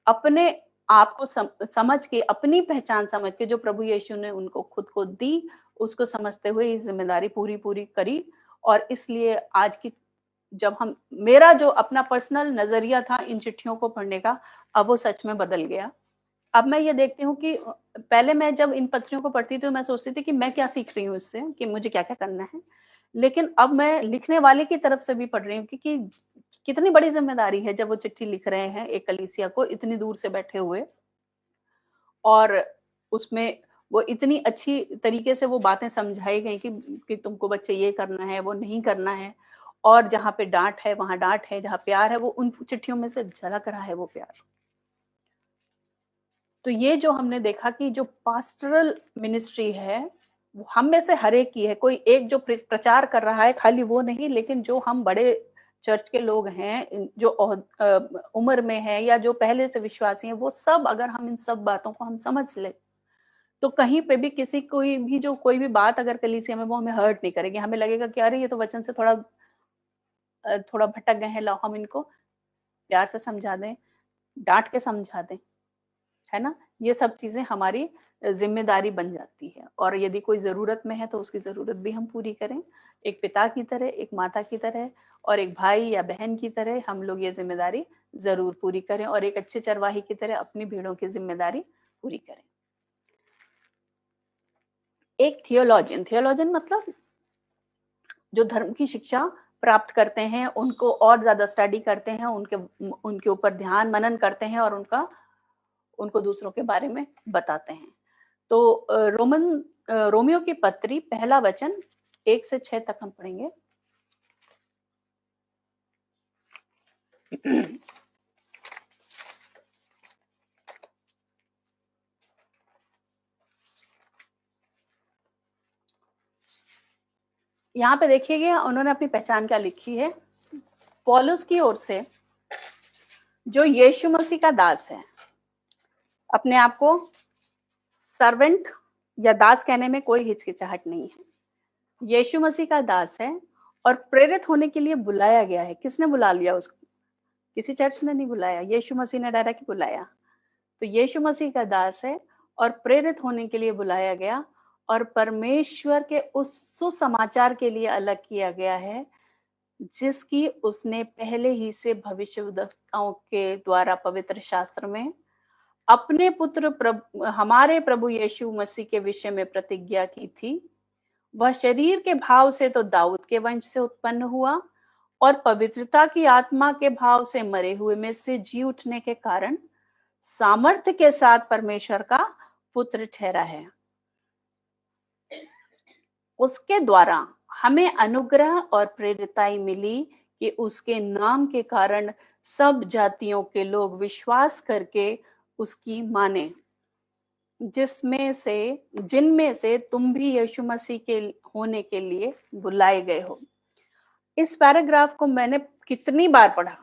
अपने आप को समझ के, अपनी पहचान समझ के जो प्रभु यीशु ने उनको खुद को दी, उसको समझते हुए ये ज़िम्मेदारी पूरी-पूरी करी और इसलिए आज की जब हम मेरा जो अपना पर्सनल नज़रिया था इन चिट्ठियों को पढ़ने का, अब वो सच में बदल गया। अब मैं ये देखती हूँ कि पहले मैं जब इन पत्रियों को पढ़ती थी तो मैं सोचती थी कि मैं क्या सीख रही हूँ इससे, कि मुझे क्या-क्या करना है। लेकिन अब मैं लिखने वाले की तरफ से भी पढ़ रही हूँ कि कितनी बड़ी ज़िम्मेदारी है जब वो चिट्ठी लिख रहे हैं एक कलीसिया को इतनी दूर से बैठे हुए और उसमें वो इतनी अच्छी तरीके से वो बातें समझाई गई कि तुमको बच्चे ये करना है, वो नहीं करना है और जहाँ पे डाँट है वहाँ डाँट है, जहाँ प्यार है वो उन चिट्ठियों में से झलक रहा है वो प्यार। तो ये जो हमने देखा कि जो पास्टरल मिनिस्ट्री है, वो हम में से हर एक की है, कोई एक जो प्रचार कर रहा है खाली वो नहीं, लेकिन जो हम बड़े चर्च के लोग हैं, जो उम्र में हैं या जो पहले से विश्वासी हैं, वो सब अगर हम इन सब बातों को हम समझ लें, तो कहीं पे भी किसी कोई भी बात अगर कलीसिया में वो हमें हर्ट नहीं करेगी। हमें लगेगा कि अरे ये तो वचन से थोड़ा भटक गए हैं, लाओ हम इनको प्यार से समझा दें, डाँट के समझा दें, है ना? ये सब चीज़ें हमारी ज़िम्मेदारी बन जाती है और यदि कोई ज़रूरत में है तो उसकी ज़रूरत भी हम पूरी करें। एक पिता की तरह, एक माता की तरह और एक भाई या बहन की तरह हम लोग ये ज़िम्मेदारी ज़रूर पूरी करें और एक अच्छे चरवाही की तरह अपनी भेड़ों की ज़िम्मेदारी पूरी करें। एक थियोलॉजियन मतलब जो धर्म की शिक्षा प्राप्त करते हैं, उनको और ज़्यादा स्टडी करते हैं, उनके ऊपर ध्यान मनन करते हैं और उनको दूसरों के बारे में बताते हैं। तो रोमियो की पत्री पहला वचन 1 से 6 तक हम पढ़ेंगे। यहाँ पे देखिएगा उन्होंने अपनी पहचान क्या लिखी है। पौलुस की ओर से जो यीशु मसीह का दास है, अपने आप को सर्वेंट या दास कहने में कोई हिचकिचाहट नहीं है। यीशु मसीह का दास है और प्रेरित होने के लिए बुलाया गया है। किसने बुला लिया उसको? किसी चर्च ने नहीं बुलाया, यीशु मसीह ने डायरेक्ट बुलाया। तो यीशु मसीह का दास है और प्रेरित होने के लिए बुलाया गया और परमेश्वर के उस सुसमाचार के लिए अलग किया गया है, जिसकी उसने पहले ही से भविष्यद्वक्ताओं के द्वारा पवित्र शास्त्र में अपने हमारे प्रभु यीशु मसीह के विषय में प्रतिज्ञा की थी। वह शरीर के भाव से तो दाऊद के वंश से उत्पन्न हुआ और पवित्रता की आत्मा के भाव से मरे हुए में से जी उठने के कारण सामर्थ्य के साथ परमेश्वर का पुत्र ठहरा है। उसके द्वारा हमें अनुग्रह और प्रेरिताई मिली कि उसके नाम के कारण सब जातियों के लोग विश्वास करके उसकी माने, जिनमें से तुम भी यीशु मसीह के होने के लिए बुलाए गए हो। इस पैराग्राफ को मैंने कितनी बार पढ़ा,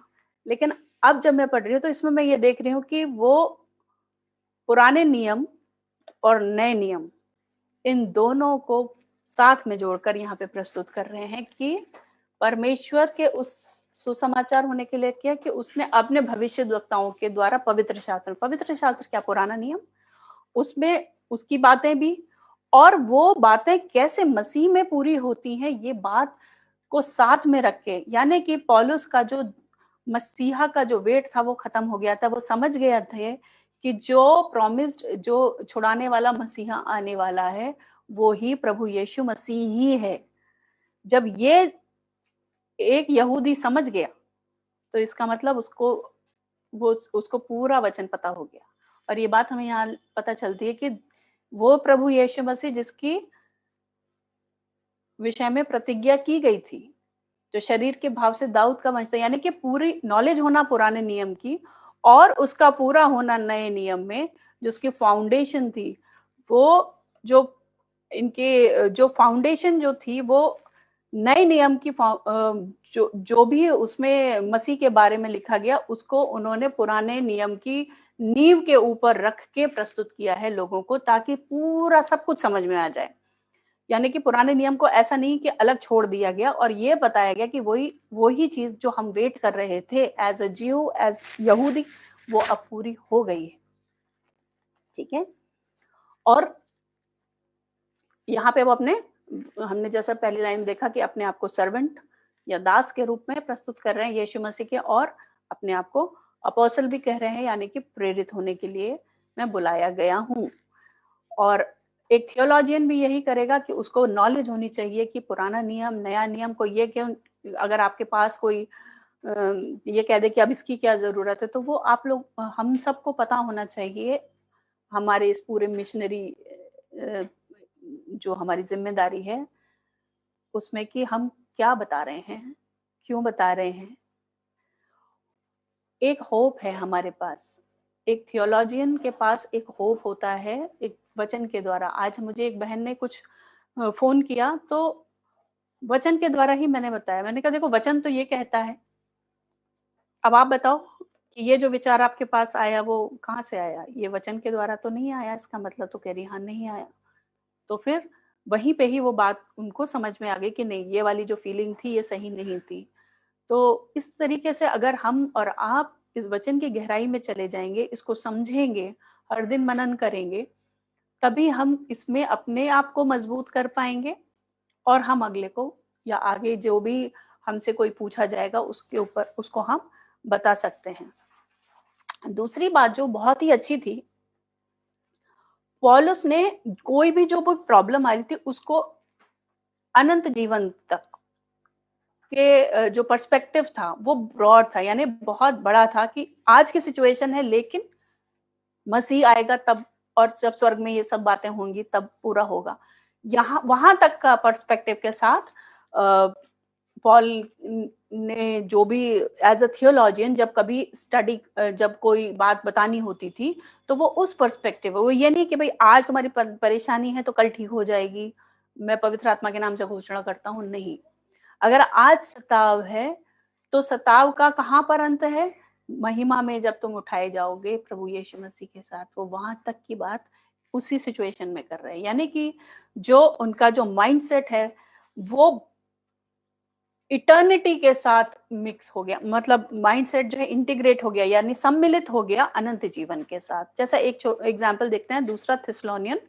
लेकिन अब जब मैं पढ़ रही हूँ तो इसमें मैं ये देख रही हूँ कि वो पुराने नियम और नए नियम इन दोनों को साथ में जोड़कर यहाँ पे प्रस्तुत कर रहे हैं कि परमेश्वर के उस सुसमाचार होने के लिए क्या कि उसने अपने भविष्यद्वक्ताओं के द्वारा पवित्र शास्त्र क्या पुराना नियम, उसमें उसकी बातें भी और वो बातें कैसे मसीह में पूरी होती हैं, ये बात को साथ में रख के, यानी कि पौलुस का जो मसीहा का जो वेट था वो खत्म हो गया था। वो समझ गया थे कि जो प्रॉमिस्ड, जो छुड़ाने वाला मसीहा आने वाला है, वो ही प्रभु यीशु मसीह ही है। जब ये एक यहूदी समझ गया, तो इसका मतलब उसको पूरा वचन पता हो गया। और ये बात हमें यहाँ पता चलती है कि वो प्रभु यीशु मसीह जिसकी विषय में प्रतिज्ञा की गई थी, जो शरीर के भाव से दाऊद का वंश था, यानी कि पूरी नॉलेज होना पुराने नियम की और उसका पूरा होना नए नियम में, जो उसकी फाउंडेशन थी, वो जो इनके जो फाउंडेशन जो थी वो नए नियम की जो भी उसमें मसीह के बारे में लिखा गया, उसको उन्होंने पुराने नियम की नींव के ऊपर रख के प्रस्तुत किया है लोगों को, ताकि पूरा सब कुछ समझ में आ जाए। यानी कि पुराने नियम को ऐसा नहीं कि अलग छोड़ दिया गया और ये बताया गया कि वही चीज जो हम वेट कर रहे थे एज अ ज्यू, एज यहूदी, वो अब पूरी हो गई है। ठीक है। और यहाँ पे वो हमने जैसा पहली लाइन देखा कि अपने आप को सर्वेंट या दास के रूप में प्रस्तुत कर रहे हैं यीशु मसीह के, और अपने आप को अपोस्टल भी कह रहे हैं, यानी कि प्रेरित होने के लिए मैं बुलाया गया हूँ। और एक थियोलॉजियन भी यही करेगा कि उसको नॉलेज होनी चाहिए कि पुराना नियम नया नियम को ये क्यों, अगर आपके पास कोई ये कह दे कि अब इसकी क्या जरूरत है, तो वो आप लोग हम सबको पता होना चाहिए, हमारे इस पूरे मिशनरी जो हमारी जिम्मेदारी है उसमें, कि हम क्या बता रहे हैं क्यों बता रहे हैं? एक होप है हमारे पास, एक थियोलॉजियन के पास एक होप होता है, एक वचन के द्वारा। आज मुझे एक बहन ने कुछ फ़ोन किया, तो वचन के द्वारा ही मैंने बताया। मैंने कहा देखो वचन तो ये कहता है, अब आप बताओ कि ये जो विचार आपके पास आया वो कहाँ से आया? ये वचन के द्वारा तो नहीं आया, इसका मतलब तो कह रही हाँ, नहीं आया। तो फिर वहीं पे ही वो बात उनको समझ में आ गई कि नहीं, ये वाली जो फीलिंग थी ये सही नहीं थी। तो इस तरीके से अगर हम और आप इस वचन की गहराई में चले जाएँगे, इसको समझेंगे, हर दिन मनन करेंगे, तभी हम इसमें अपने आप को मजबूत कर पाएँगे और हम अगले को या आगे जो भी हमसे कोई पूछा जाएगा उसके ऊपर उसको हम बता सकते हैं। दूसरी बात जो बहुत ही अच्छी थी, पौलुस ने कोई भी जो कोई प्रॉब्लम आ रही थी उसको अनंत जीवन तक के जो पर्सपेक्टिव था वो ब्रॉड था, यानी बहुत बड़ा था कि आज की सिचुएशन है लेकिन मसीह आएगा तब, और जब स्वर्ग में ये सब बातें होंगी तब पूरा होगा। यहाँ वहां तक का पर्सपेक्टिव के साथ पॉल ने जो भी एज अ थियोलॉजियन जब कभी स्टडी जब कोई बात बतानी होती थी तो वो उस पर्सपेक्टिव, वो ये नहीं कि भाई आज तुम्हारी परेशानी है तो कल ठीक हो जाएगी, मैं पवित्र आत्मा के नाम से घोषणा करता हूँ, नहीं। अगर आज सताव है तो सताव का कहाँ पर अंत है? महिमा में जब तुम उठाए जाओगे प्रभु यीशु मसीह के साथ, वो वहां तक की बात उसी सिचुएशन में कर रहे हैं। यानी कि जो उनका जो माइंडसेट है वो इटर्निटी के साथ मिक्स हो गया, मतलब माइंडसेट जो है इंटीग्रेट हो गया, यानी सम्मिलित हो गया अनंत जीवन के साथ। जैसा एक एग्जाम्पल देखते हैं, दूसरा थिस्सलुनीयन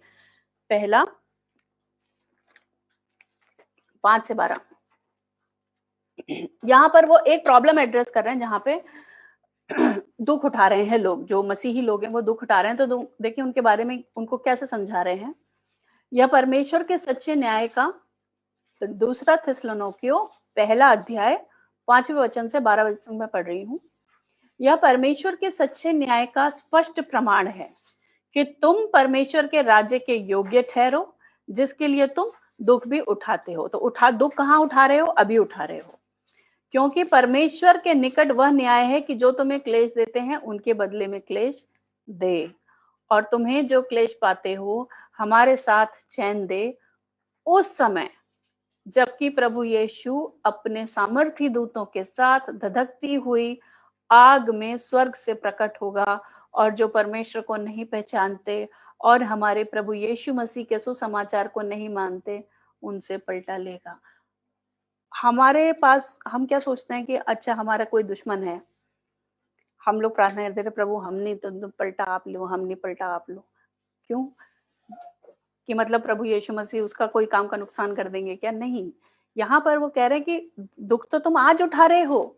पहला 5 से 12। यहाँ पर वो एक प्रॉब्लम एड्रेस कर रहे हैं जहाँ पे दुख उठा रहे हैं लोग, जो मसीही लोग हैं वो दुख उठा रहे हैं। तो देखिए उनके बारे में उनको कैसे समझा रहे हैं। यह परमेश्वर के सच्चे न्याय का, दूसरा थिस्सलुनीकियों पहला अध्याय 5वें वचन से 12 वचन में पढ़ रही हूँ। यह परमेश्वर के सच्चे न्याय का स्पष्ट प्रमाण है कि तुम परमेश्वर के राज्य के योग्य ठहरो, जिसके लिए तुम दुख भी उठाते हो। तो दुख कहाँ उठा रहे हो? अभी उठा रहे हो, क्योंकि परमेश्वर के निकट वह न्याय है कि जो तुम्हें क्लेश देते हैं उनके बदले में क्लेश दे, और तुम्हें जो क्लेश पाते हो हमारे साथ चैन दे उस समय जबकि प्रभु यीशु अपने सामर्थी दूतों के साथ धधकती हुई आग में स्वर्ग से प्रकट होगा, और जो परमेश्वर को नहीं पहचानते और हमारे प्रभु यीशु मसीह के सुसमाचार को नहीं मानते उनसे पलटा लेगा। हमारे पास हम क्या सोचते हैं कि अच्छा हमारा कोई दुश्मन है, हम लोग प्रार्थना करते थे प्रभु हम नहीं तो पलटा आप लो, हम नहीं पलटा आप लो। क्यों? कि मतलब प्रभु यीशु मसीह उसका कोई काम का नुकसान कर देंगे क्या? नहीं। यहाँ पर वो कह रहे हैं कि दुख तो तुम आज उठा रहे हो,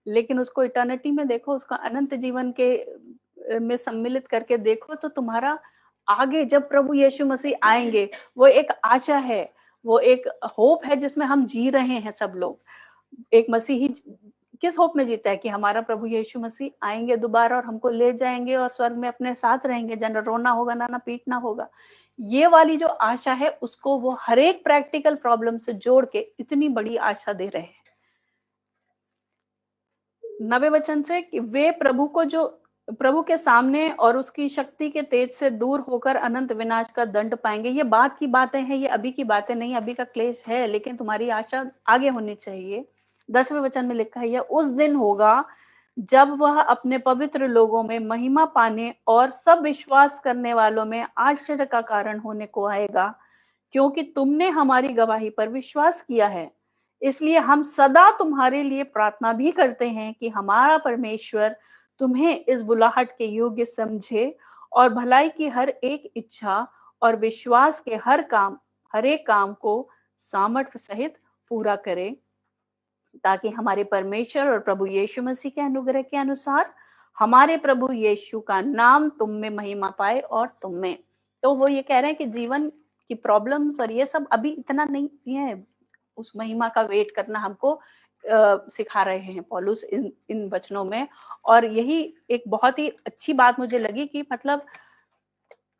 लेकिन उसको इटर्निटी में देखो, उसका अनंत जीवन के में सम्मिलित करके देखो, तो तुम्हारा आगे जब प्रभु यीशु मसीह आएँगे, वो एक आशा है, वो एक होप है जिसमें हम जी रहे हैं सब लोग। एक मसीही किस होप में जीता है कि हमारा प्रभु यीशु मसीह आएँगे दोबारा और हमको ले जाएँगे और स्वर्ग में अपने साथ रहेंगे, ना रोना होगा, ना पीटना होगा। ये वाली जो आशा है उसको वो हर एक प्रैक्टिकल प्रॉब्लम से जोड़ के इतनी बड़ी आशा दे रहे हैं। 9वें वचन से कि वे प्रभु के सामने और उसकी शक्ति के तेज से दूर होकर अनंत विनाश का दंड पाएंगे। ये बात की बातें हैं, ये अभी की बातें नहीं, अभी का क्लेश है, लेकिन तुम्हारी आशा आगे होनी चाहिए। 10वें वचन में लिखा है, यह उस दिन होगा जब वह अपने पवित्र लोगों में महिमा पाने और सब विश्वास करने वालों में आश्चर्य का कारण होने को आएगा, क्योंकि तुमने हमारी गवाही पर विश्वास किया है। इसलिए हम सदा तुम्हारे लिए प्रार्थना भी करते हैं कि हमारा परमेश्वर तुम्हें इस बुलाहट के योग्य समझे और भलाई की हर एक इच्छा और विश्वास के हर एक काम को सामर्थ्य सहित पूरा करे, ताकि हमारे परमेश्वर और प्रभु यीशु मसीह के अनुग्रह के अनुसार हमारे प्रभु यीशु का नाम तुम में महिमा पाए और तुम में। तो वो ये कह रहे हैं कि जीवन की प्रॉब्लम्स और ये सब अभी इतना नहीं है, उस महिमा का वेट करना हमको सिखा रहे हैं पौलुस इन इन वचनों में। और यही एक बहुत ही अच्छी बात मुझे लगी कि मतलब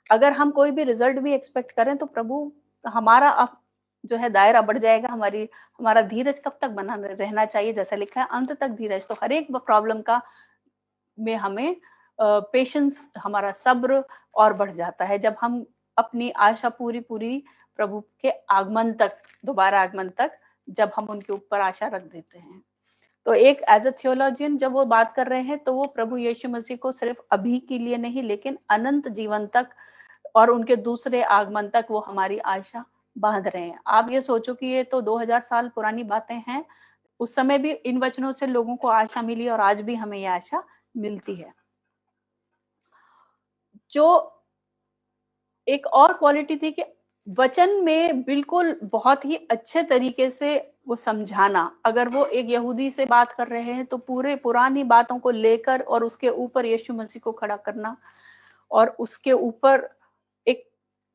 अगर हम कोई भी रिजल्ट भी एक्सपेक्ट करें तो प्रभु हमारा जो है दायरा बढ़ जाएगा, हमारा धीरज कब तक बना रहना चाहिए, जैसा लिखा है अंत तक धीरज। तो हर एक प्रॉब्लम का में हमें पेशेंस, हमारा सब्र और बढ़ जाता है जब हम अपनी आशा पूरी प्रभु के आगमन तक, दोबारा आगमन तक, जब हम उनके ऊपर आशा रख देते हैं। तो एक एज अ थियोलॉजियन जब वो बात कर रहे हैं तो वो प्रभु यीशु मसीह को सिर्फ अभी के लिए नहीं, लेकिन अनंत जीवन तक और उनके दूसरे आगमन तक वो हमारी आशा बांध रहे हैं। आप ये सोचो कि ये तो 2000 साल पुरानी बातें हैं, उस समय भी इन वचनों से लोगों को आशा मिली और आज भी हमें ये आशा मिलती है। जो एक और क्वालिटी थी कि वचन में बिल्कुल बहुत ही अच्छे तरीके से वो समझाना। अगर वो एक यहूदी से बात कर रहे हैं तो पूरे पुरानी बातों को लेकर और उसके ऊपर यीशु मसीह को खड़ा करना, और उसके ऊपर एक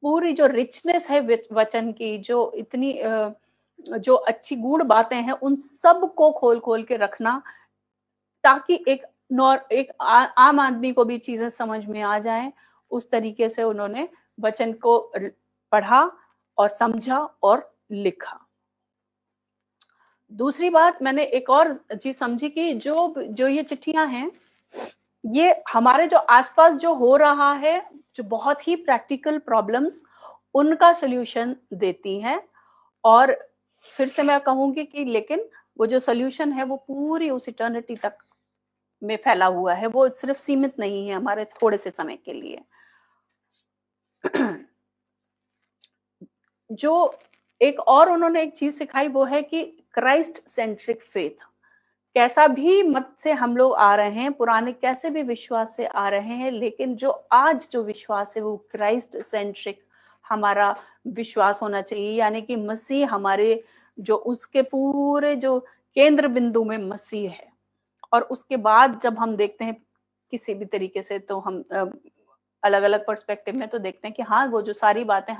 पूरी जो रिचनेस है वचन की, जो इतनी जो अच्छी गूढ़ बातें हैं, उन सब को खोल के रखना, ताकि एक आम आदमी को भी चीजें समझ में आ जाएं। उस तरीके से उन्होंने वचन को पढ़ा और समझा और लिखा। दूसरी बात मैंने एक और चीज समझी कि जो ये चिट्ठियां हैं, ये हमारे जो आसपास जो हो रहा है, जो बहुत ही प्रैक्टिकल प्रॉब्लम्स, उनका सॉल्यूशन देती हैं। और फिर से मैं कहूंगी कि लेकिन वो जो सॉल्यूशन है वो पूरी उस इटर्निटी तक में फैला हुआ है, वो सिर्फ सीमित नहीं है हमारे थोड़े से समय के लिए। जो एक और उन्होंने एक चीज सिखाई वो है कि क्राइस्ट सेंट्रिक फेथ। कैसा भी मत से हम लोग आ रहे हैं, पुराने कैसे भी विश्वास से आ रहे हैं, लेकिन जो आज जो विश्वास है वो क्राइस्ट सेंट्रिक हमारा विश्वास होना चाहिए। यानी कि मसीह हमारे, जो उसके पूरे जो केंद्र बिंदु में मसीह है। और उसके बाद जब हम देखते हैं किसी भी तरीके से, तो हम अलग अलग पर्सपेक्टिव में तो देखते हैं कि हाँ, वो जो सारी बातें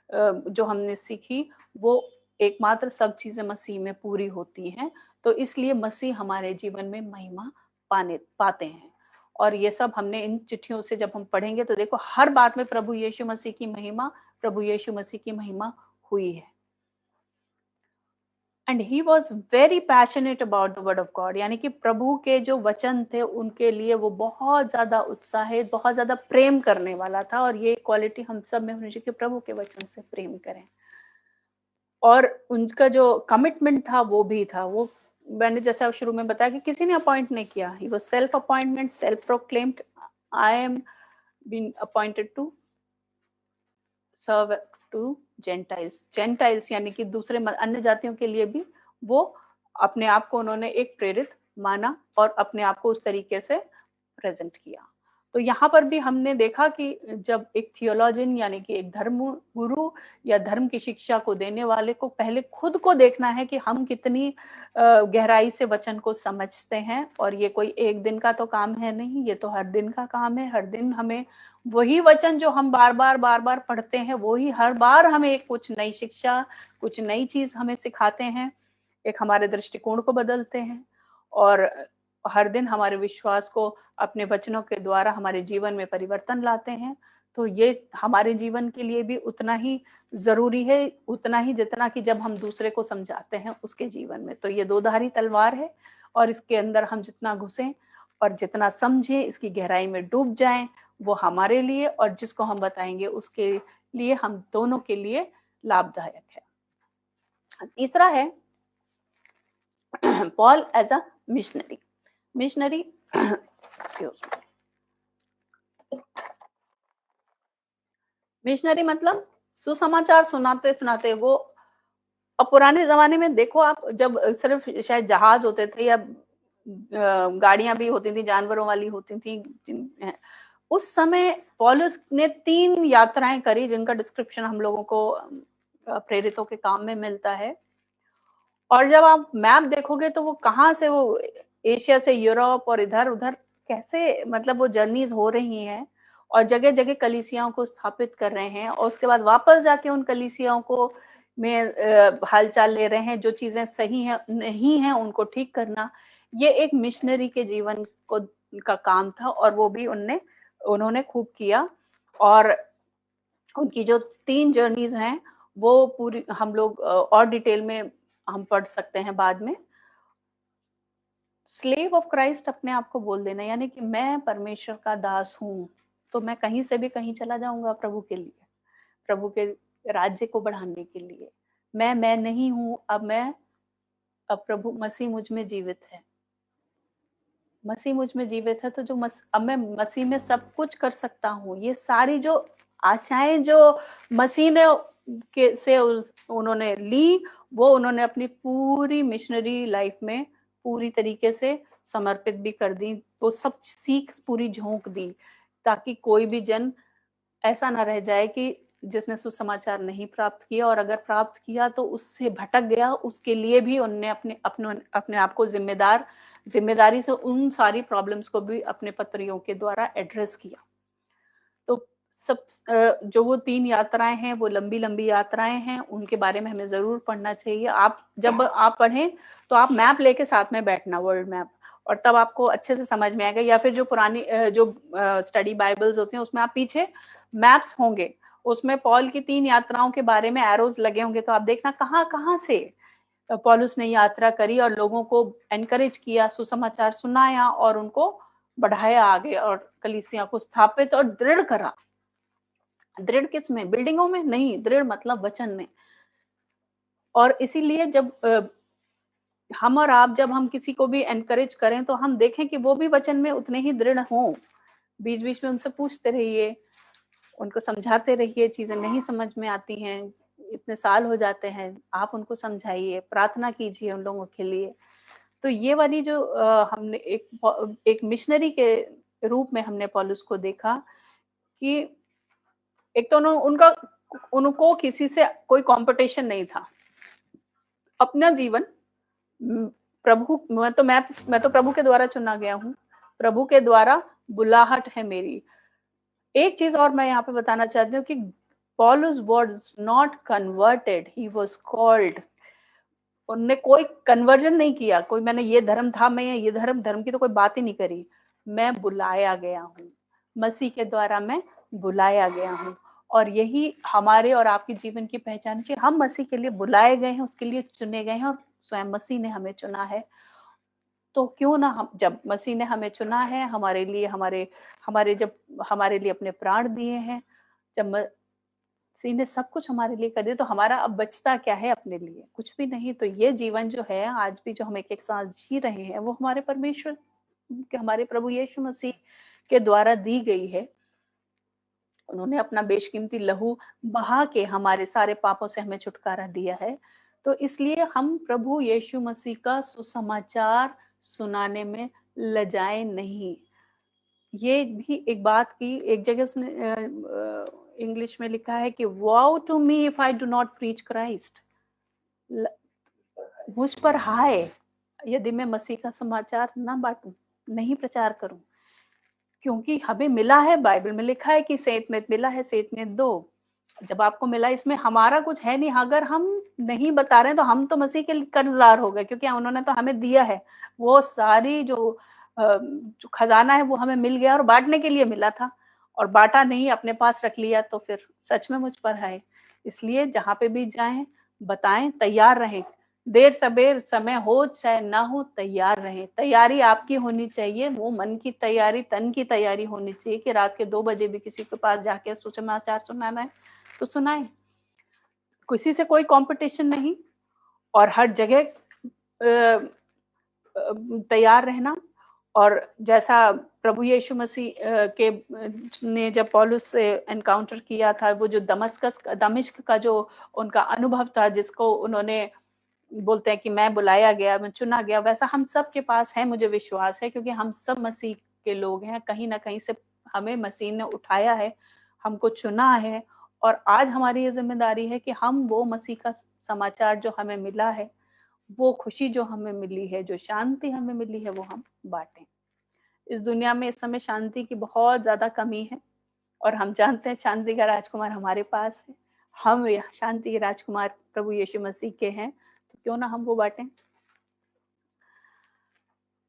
जो हमने सीखी, वो एकमात्र सब चीजें मसीह में पूरी होती हैं। तो इसलिए मसीह हमारे जीवन में महिमा पाते हैं। और ये सब हमने इन चिट्ठियों से जब हम पढ़ेंगे तो देखो हर बात में प्रभु यीशु मसीह की महिमा, प्रभु यीशु मसीह की महिमा हुई है। And he was very passionate about the word of God. यानी कि प्रभु के जो वचन थे उनके लिए वो बहुत ज्यादा उत्साहित, बहुत ज्यादा प्रेम करने वाला था। और ये क्वालिटी हम सब में होनी चाहिए कि प्रभु के वचन से प्रेम करें। और उनका जो कमिटमेंट था वो भी था, वो मैंने जैसा शुरू में बताया कि किसी ने अपॉइंट नहीं किया। He was self appointment, self proclaimed, I am been appointed to serve to gentiles यानी कि दूसरे अन्य जातियों के लिए भी वो अपने आप को उन्होंने एक प्रेरित माना और अपने आप को उस तरीके से प्रेजेंट किया। तो यहाँ पर भी हमने देखा कि जब एक थियोलॉजियन यानी कि एक धर्म गुरु या धर्म की शिक्षा को देने वाले को पहले खुद को देखना है कि हम कितनी गहराई से वचन को समझते हैं। और ये कोई एक दिन का तो काम है नहीं, ये तो हर दिन का काम है। हर दिन हमें वही वचन जो हम बार बार पढ़ते हैं, वही हर बार हमें एक कुछ नई शिक्षा, कुछ नई चीज हमें सिखाते हैं, एक हमारे दृष्टिकोण को बदलते हैं और हर दिन हमारे विश्वास को अपने वचनों के द्वारा हमारे जीवन में परिवर्तन लाते हैं। तो ये हमारे जीवन के लिए भी उतना ही जरूरी है, उतना ही जितना कि जब हम दूसरे को समझाते हैं उसके जीवन में। तो ये दो धारी तलवार है और इसके अंदर हम जितना घुसें और जितना समझें, इसकी गहराई में डूब जाएं, वो हमारे लिए और जिसको हम बताएंगे उसके लिए, हम दोनों के लिए लाभदायक है। तीसरा है Paul as a missionary. Missionary missionary मतलब सुसमाचार सुनाते सुनाते वो। अब पुराने जमाने में देखो आप, जब सिर्फ शायद जहाज होते थे या गाड़ियां भी होती थी, जानवरों वाली होती थी, उस समय पौलुस ने 3 यात्राएं करी जिनका डिस्क्रिप्शन हम लोगों को प्रेरितों के काम में मिलता है। और जब आप मैप देखोगे तो वो कहाँ से, वो एशिया से यूरोप और इधर उधर कैसे, मतलब वो जर्नीज हो रही हैं और जगह जगह कलीसियाओं को स्थापित कर रहे हैं और उसके बाद वापस जाके उन कलीसियाओं को में हालचाल ले रहे हैं, जो चीजें सही हैं नहीं हैं उनको ठीक करना। ये एक मिशनरी के जीवन को का काम था और वो भी उन्होंने खूब किया। और उनकी जो 3 जर्नीज हैं वो पूरी हम लोग और डिटेल में हम पढ़ सकते हैं बाद में। स्लेव ऑफ क्राइस्ट अपने आप को बोल देना, यानी कि मैं परमेश्वर का दास हूँ, तो मैं कहीं से भी कहीं चला जाऊँगा प्रभु के लिए, प्रभु के राज्य को बढ़ाने के लिए। मैं नहीं हूँ, अब प्रभु मसीह मुझ में जीवित है। मसीह मुझ में जीवित है, तो अब मैं मसीह में सब कुछ कर सकता हूँ। ये सारी जो आशाएँ जो मसीह ने के से उन्होंने ली, वो उन्होंने अपनी पूरी मिशनरी लाइफ में पूरी तरीके से समर्पित भी कर दी। वो सब सीख पूरी झोंक दी, ताकि कोई भी जन ऐसा ना रह जाए कि जिसने सुसमाचार नहीं प्राप्त किया, और अगर प्राप्त किया तो उससे भटक गया, उसके लिए भी उनने अपने आप को ज़िम्मेदारी से उन सारी प्रॉब्लम्स को भी अपने पत्रियों के द्वारा एड्रेस किया। तो जो वो 3 यात्राएँ हैं, वो लंबी-लंबी यात्राएँ हैं, उनके बारे में हमें ज़रूर पढ़ना चाहिए। जब आप पढ़ें, तो आप मैप लेके साथ में बैठना, वर्ल्ड मैप, और तब आपको अच्छे से समझ में आएगा। या फिर जो पुरानी स्टडी बाइबल्स होती हैं, उसमें आप पीछे मैप्स होंगे, उसमें पॉल की 3 यात्राओं के बारे में एरोज़ लगे होंगे, तो आप देखना कहाँ-कहाँ से पौलुस ने यात्रा करी और लोगों को एनकरेज किया, सुसमाचार सुनाया और उनको बढ़ाया आगे, और कलीसिया को स्थापित और दृढ़ करा। दृढ़ किस में? बिल्डिंगों में? नहीं, दृढ़ मतलब वचन में। और इसीलिए हम और आप जब हम किसी को भी एनकरेज करें, तो हम देखें कि वो भी वचन में उतने ही दृढ़ हों। बीच-बीच में उनसे पूछते रहिए, उनको समझाते रहिए, चीज़ें नहीं समझ में आती हैं, इतने साल हो जाते हैं, आप उनको समझाइए, प्रार्थना कीजिए उन लोगों के लिए। तो ये वाली जो हमने एक मिशनरी के रूप में हमने पौलुस को देखा कि एक तो उनको किसी से कोई कॉम्पिटिशन नहीं था। अपना जीवन प्रभु मैं तो प्रभु के द्वारा चुना गया हूँ। प्रभु के द्वारा बुलाहट है मेरी। एक चीज़ और मैं यहाँ पे बताना चाहती हूँ कि Paulus was not converted, he was called. उनने कोई कन्वर्जन नहीं किया, कोई मैंने ये धर्म था, मैं ये धर्म की तो कोई बात ही नहीं करी। मैं बुलाया गया हूँ, मसीह के द्वारा मैं बुलाया गया हूँ, और यही हमारे और आपके जीवन की पहचान है। हम मसीह के लिए बुलाए गए हैं, उसके लिए चुने गए हैं, और स्वयं मसीह ने हमें चुना है। तो क्यों ना हम, जब मसीह ने हमें चुना है, हमारे लिए जब हमारे लिए अपने प्राण दिए हैं, जब मसीह ने सब कुछ हमारे लिए कर दिया, तो हमारा अब बचता क्या है अपने लिए? कुछ भी नहीं। तो ये जीवन जो है, आज भी जो हम एक-एक साथ जी रहे हैं, वो हमारे परमेश्वर हमारे प्रभु यीशु मसीह के द्वारा दी गई है। उन्होंने अपना बेशकीमती लहू बहा के हमारे सारे पापों से हमें छुटकारा दिया है। तो इसलिए हम प्रभु यीशु मसीह का सुसमाचार सुनाने में लजाएँ नहीं। ये भी एक बात की एक जगह उसने इंग्लिश में लिखा है कि woe to me if I do not preach Christ. मुझ पर हाय यदि मैं मसीह का समाचार ना बांटूं, नहीं प्रचार करूं, क्योंकि हमें मिला है, बाइबल में लिखा है कि सेंत में मिला है, सेंत में दो। जब आपको मिला, इसमें हमारा कुछ है नहीं। अगर हम नहीं बता रहे हैं, तो हम तो मसीह के कर्जदार हो गए, क्योंकि उन्होंने तो हमें दिया है। वो सारी जो खजाना है, वो हमें मिल गया और बांटने के लिए मिला था, और बांटा नहीं, अपने पास रख लिया, तो फिर सच में मुझ पर है। इसलिए जहाँ पे भी जाएं, बताएं, तैयार रहें। देर सबेर समय हो चाहे ना हो, तैयार रहें। तैयारी आपकी होनी चाहिए, वो मन की तैयारी, तन की तैयारी होनी चाहिए कि रात के 2 बजे भी किसी के पास जाके सुसमाचार सुनाना है तो सुनाएं। किसी से कोई कंपटीशन नहीं, और हर जगह तैयार रहना। और जैसा प्रभु यीशु मसीह ने जब पौलुस से एनकाउंटर किया था, वो जो दमिश्क का जो उनका अनुभव था, जिसको उन्होंने बोलते हैं कि मैं बुलाया गया, मैं चुना गया, वैसा हम सब के पास है, मुझे विश्वास है, क्योंकि हम सब मसीह के लोग हैं। कहीं ना कहीं से हमें मसीह ने उठाया है, हमको चुना है, और आज हमारी ये जिम्मेदारी है कि हम वो मसीह का समाचार जो हमें मिला है, वो खुशी जो हमें मिली है, जो शांति हमें मिली है, वो हम बांटें। इस दुनिया में इस समय शांति की बहुत ज्यादा कमी है, और हम जानते हैं शांति का राजकुमार हमारे पास है। हम शांति के राजकुमार प्रभु यीशु मसीह के हैं, तो क्यों ना हम वो बांटें।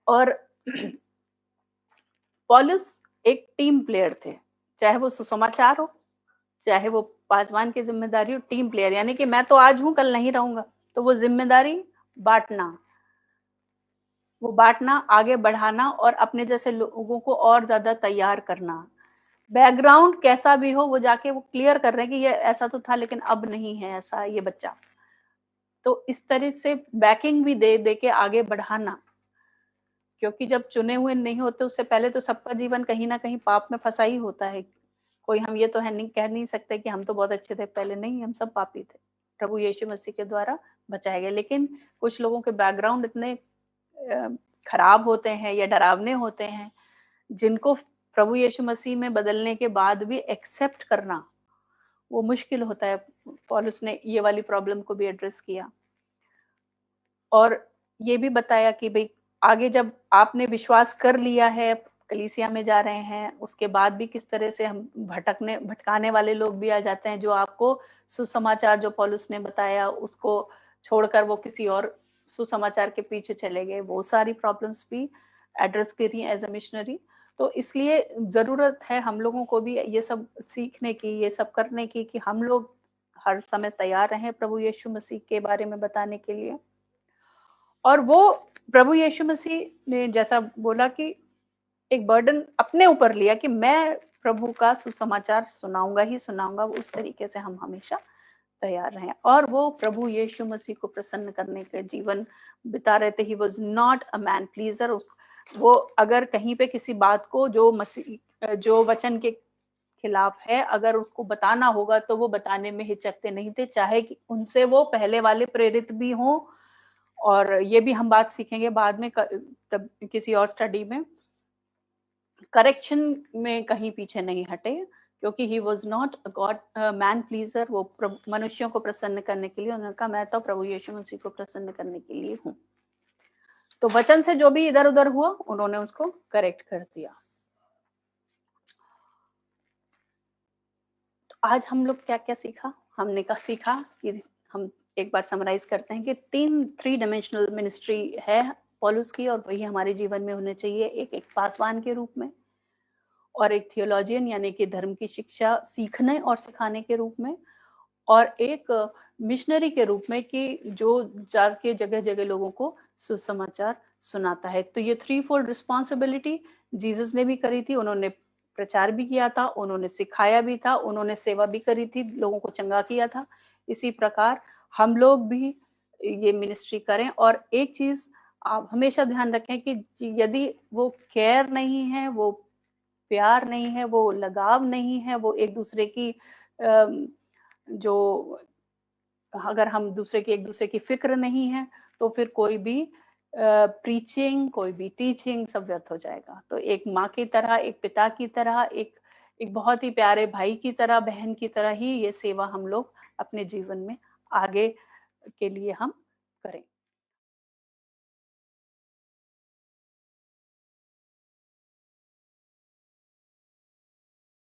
और पौलुस एक टीम प्लेयर थे, चाहे वो सुसमाचार हो, चाहे वो पासवान की ज़िम्मेदारी और टीम प्लेयर यानी कि मैं तो आज हूँ, कल नहीं रहूँगा। तो वो ज़िम्मेदारी बाँटना, वो बाँटना, आगे बढ़ाना और अपने जैसे लोगों को और ज़्यादा तैयार करना। बैकग्राउंड कैसा भी हो, वो जाके वो क्लियर कर रहे हैं कि ये ऐसा तो था लेकिन अब नहीं है ऐसा ये बच्चा। तो इस तरह से बैकिंग भी दे के आगे बढ़ाना, क्योंकि जब चुने हुए नहीं होते उससे पहले तो सबका जीवन कहीं न कहीं पाप में फँसा ही होता है। कोई हम ये तो है नहीं कह नहीं सकते कि हम तो बहुत अच्छे थे पहले, नहीं हम सब पापी थे। प्रभु यीशु मसीह के द्वारा बचाए गए। लेकिन कुछ लोगों के बैकग्राउंड इतने अ, खराब होते हैं या डरावने होते हैं, जिनको प्रभु यीशु मसीह में बदलने के बाद भी एक्सेप्ट करना, वो मुश्किल होता है। पौलुस ने ये वाली प्रॉब्लम को भी एड्रेस किया। और ये भी बताया कि भई आगे जब आपने विश्वास कर लिया है, कलीसिया में जा रहे हैं, उसके बाद भी किस तरह से हम भटकाने वाले लोग भी आ जाते हैं, जो आपको सुसमाचार जो पौलुस ने बताया, उसको छोड़कर वो किसी और सुसमाचार के पीछे चले गए। वो सारी प्रॉब्लम्स भी एड्रेस करी एज़ अ मिशनरी। तो इसलिए ज़रूरत है हम लोगों को भी ये सब सीखने की, ये सब करने की कि हम लोग हर समय तैयार रहें प्रभु यीशु मसीह के बारे में बताने के लिए। और वो प्रभु यीशु मसीह ने जैसा बोला कि एक बर्डन अपने ऊपर लिया कि मैं प्रभु का सुसमाचार सुनाऊँगा ही सुनाऊँगा, उस तरीके से हम हमेशा तैयार रहें। और वो प्रभु यीशु मसीह को प्रसन्न करने के जीवन बिता रहे थे। He was not a man pleaser. वो अगर कहीं पे किसी बात को जो वचन के खिलाफ है, अगर उसको बताना होगा तो वो बताने में हिचकते नहीं थे, चाहे कि उनसे वो पहले वाले प्रेरित भी हों। और ये भी हम बात सीखेंगे बाद में तब किसी और स्टडी में। करेक्शन में कहीं पीछे नहीं हटे, क्योंकि he was not a God man pleaser. वो मनुष्यों को प्रसन्न करने के लिए उन्होंने कहा मैं तो प्रभु यीशु मसीह को प्रसन्न करने के लिए हूँ। तो वचन से जो भी इधर-उधर हुआ, उन्होंने उसको करेक्ट कर दिया। तो आज हम लोग क्या-क्या सीखा? हमने सीखा कि हम एक बार समराइज़ करते हैं कि 3 डायमेंशनल मिनिस्ट्री है पौलुस की, और वही हमारे जीवन में होने चाहिए। एक पासवान के रूप में, और एक थियोलॉजियन यानी कि धर्म की शिक्षा सीखने और सिखाने के रूप में, और एक मिशनरी के रूप में कि जो जाके जगह-जगह लोगों को सुसमाचार सुनाता है। तो ये थ्री फोल्ड रिस्पॉन्सिबिलिटी जीसस ने भी करी थी। उन्होंने प्रचार भी किया था, उन्होंने सिखाया भी था, उन्होंने सेवा भी करी थी, लोगों को चंगा किया था। इसी प्रकार हम लोग भी ये मिनिस्ट्री करें। और एक चीज़ आप हमेशा ध्यान रखें कि यदि वो केयर नहीं है, वो प्यार नहीं है, वो लगाव नहीं है, वो एक-दूसरे की अम, जो अगर हम एक-दूसरे की फ़िक्र नहीं है, तो फिर कोई भी प्रीचिंग, कोई भी टीचिंग सब व्यर्थ हो जाएगा। तो एक माँ की तरह, एक पिता की तरह, एक एक बहुत ही प्यारे भाई की तरह, बहन की तरह ही ये सेवा हम लोग अपने जीवन में आगे के लिए हम करें।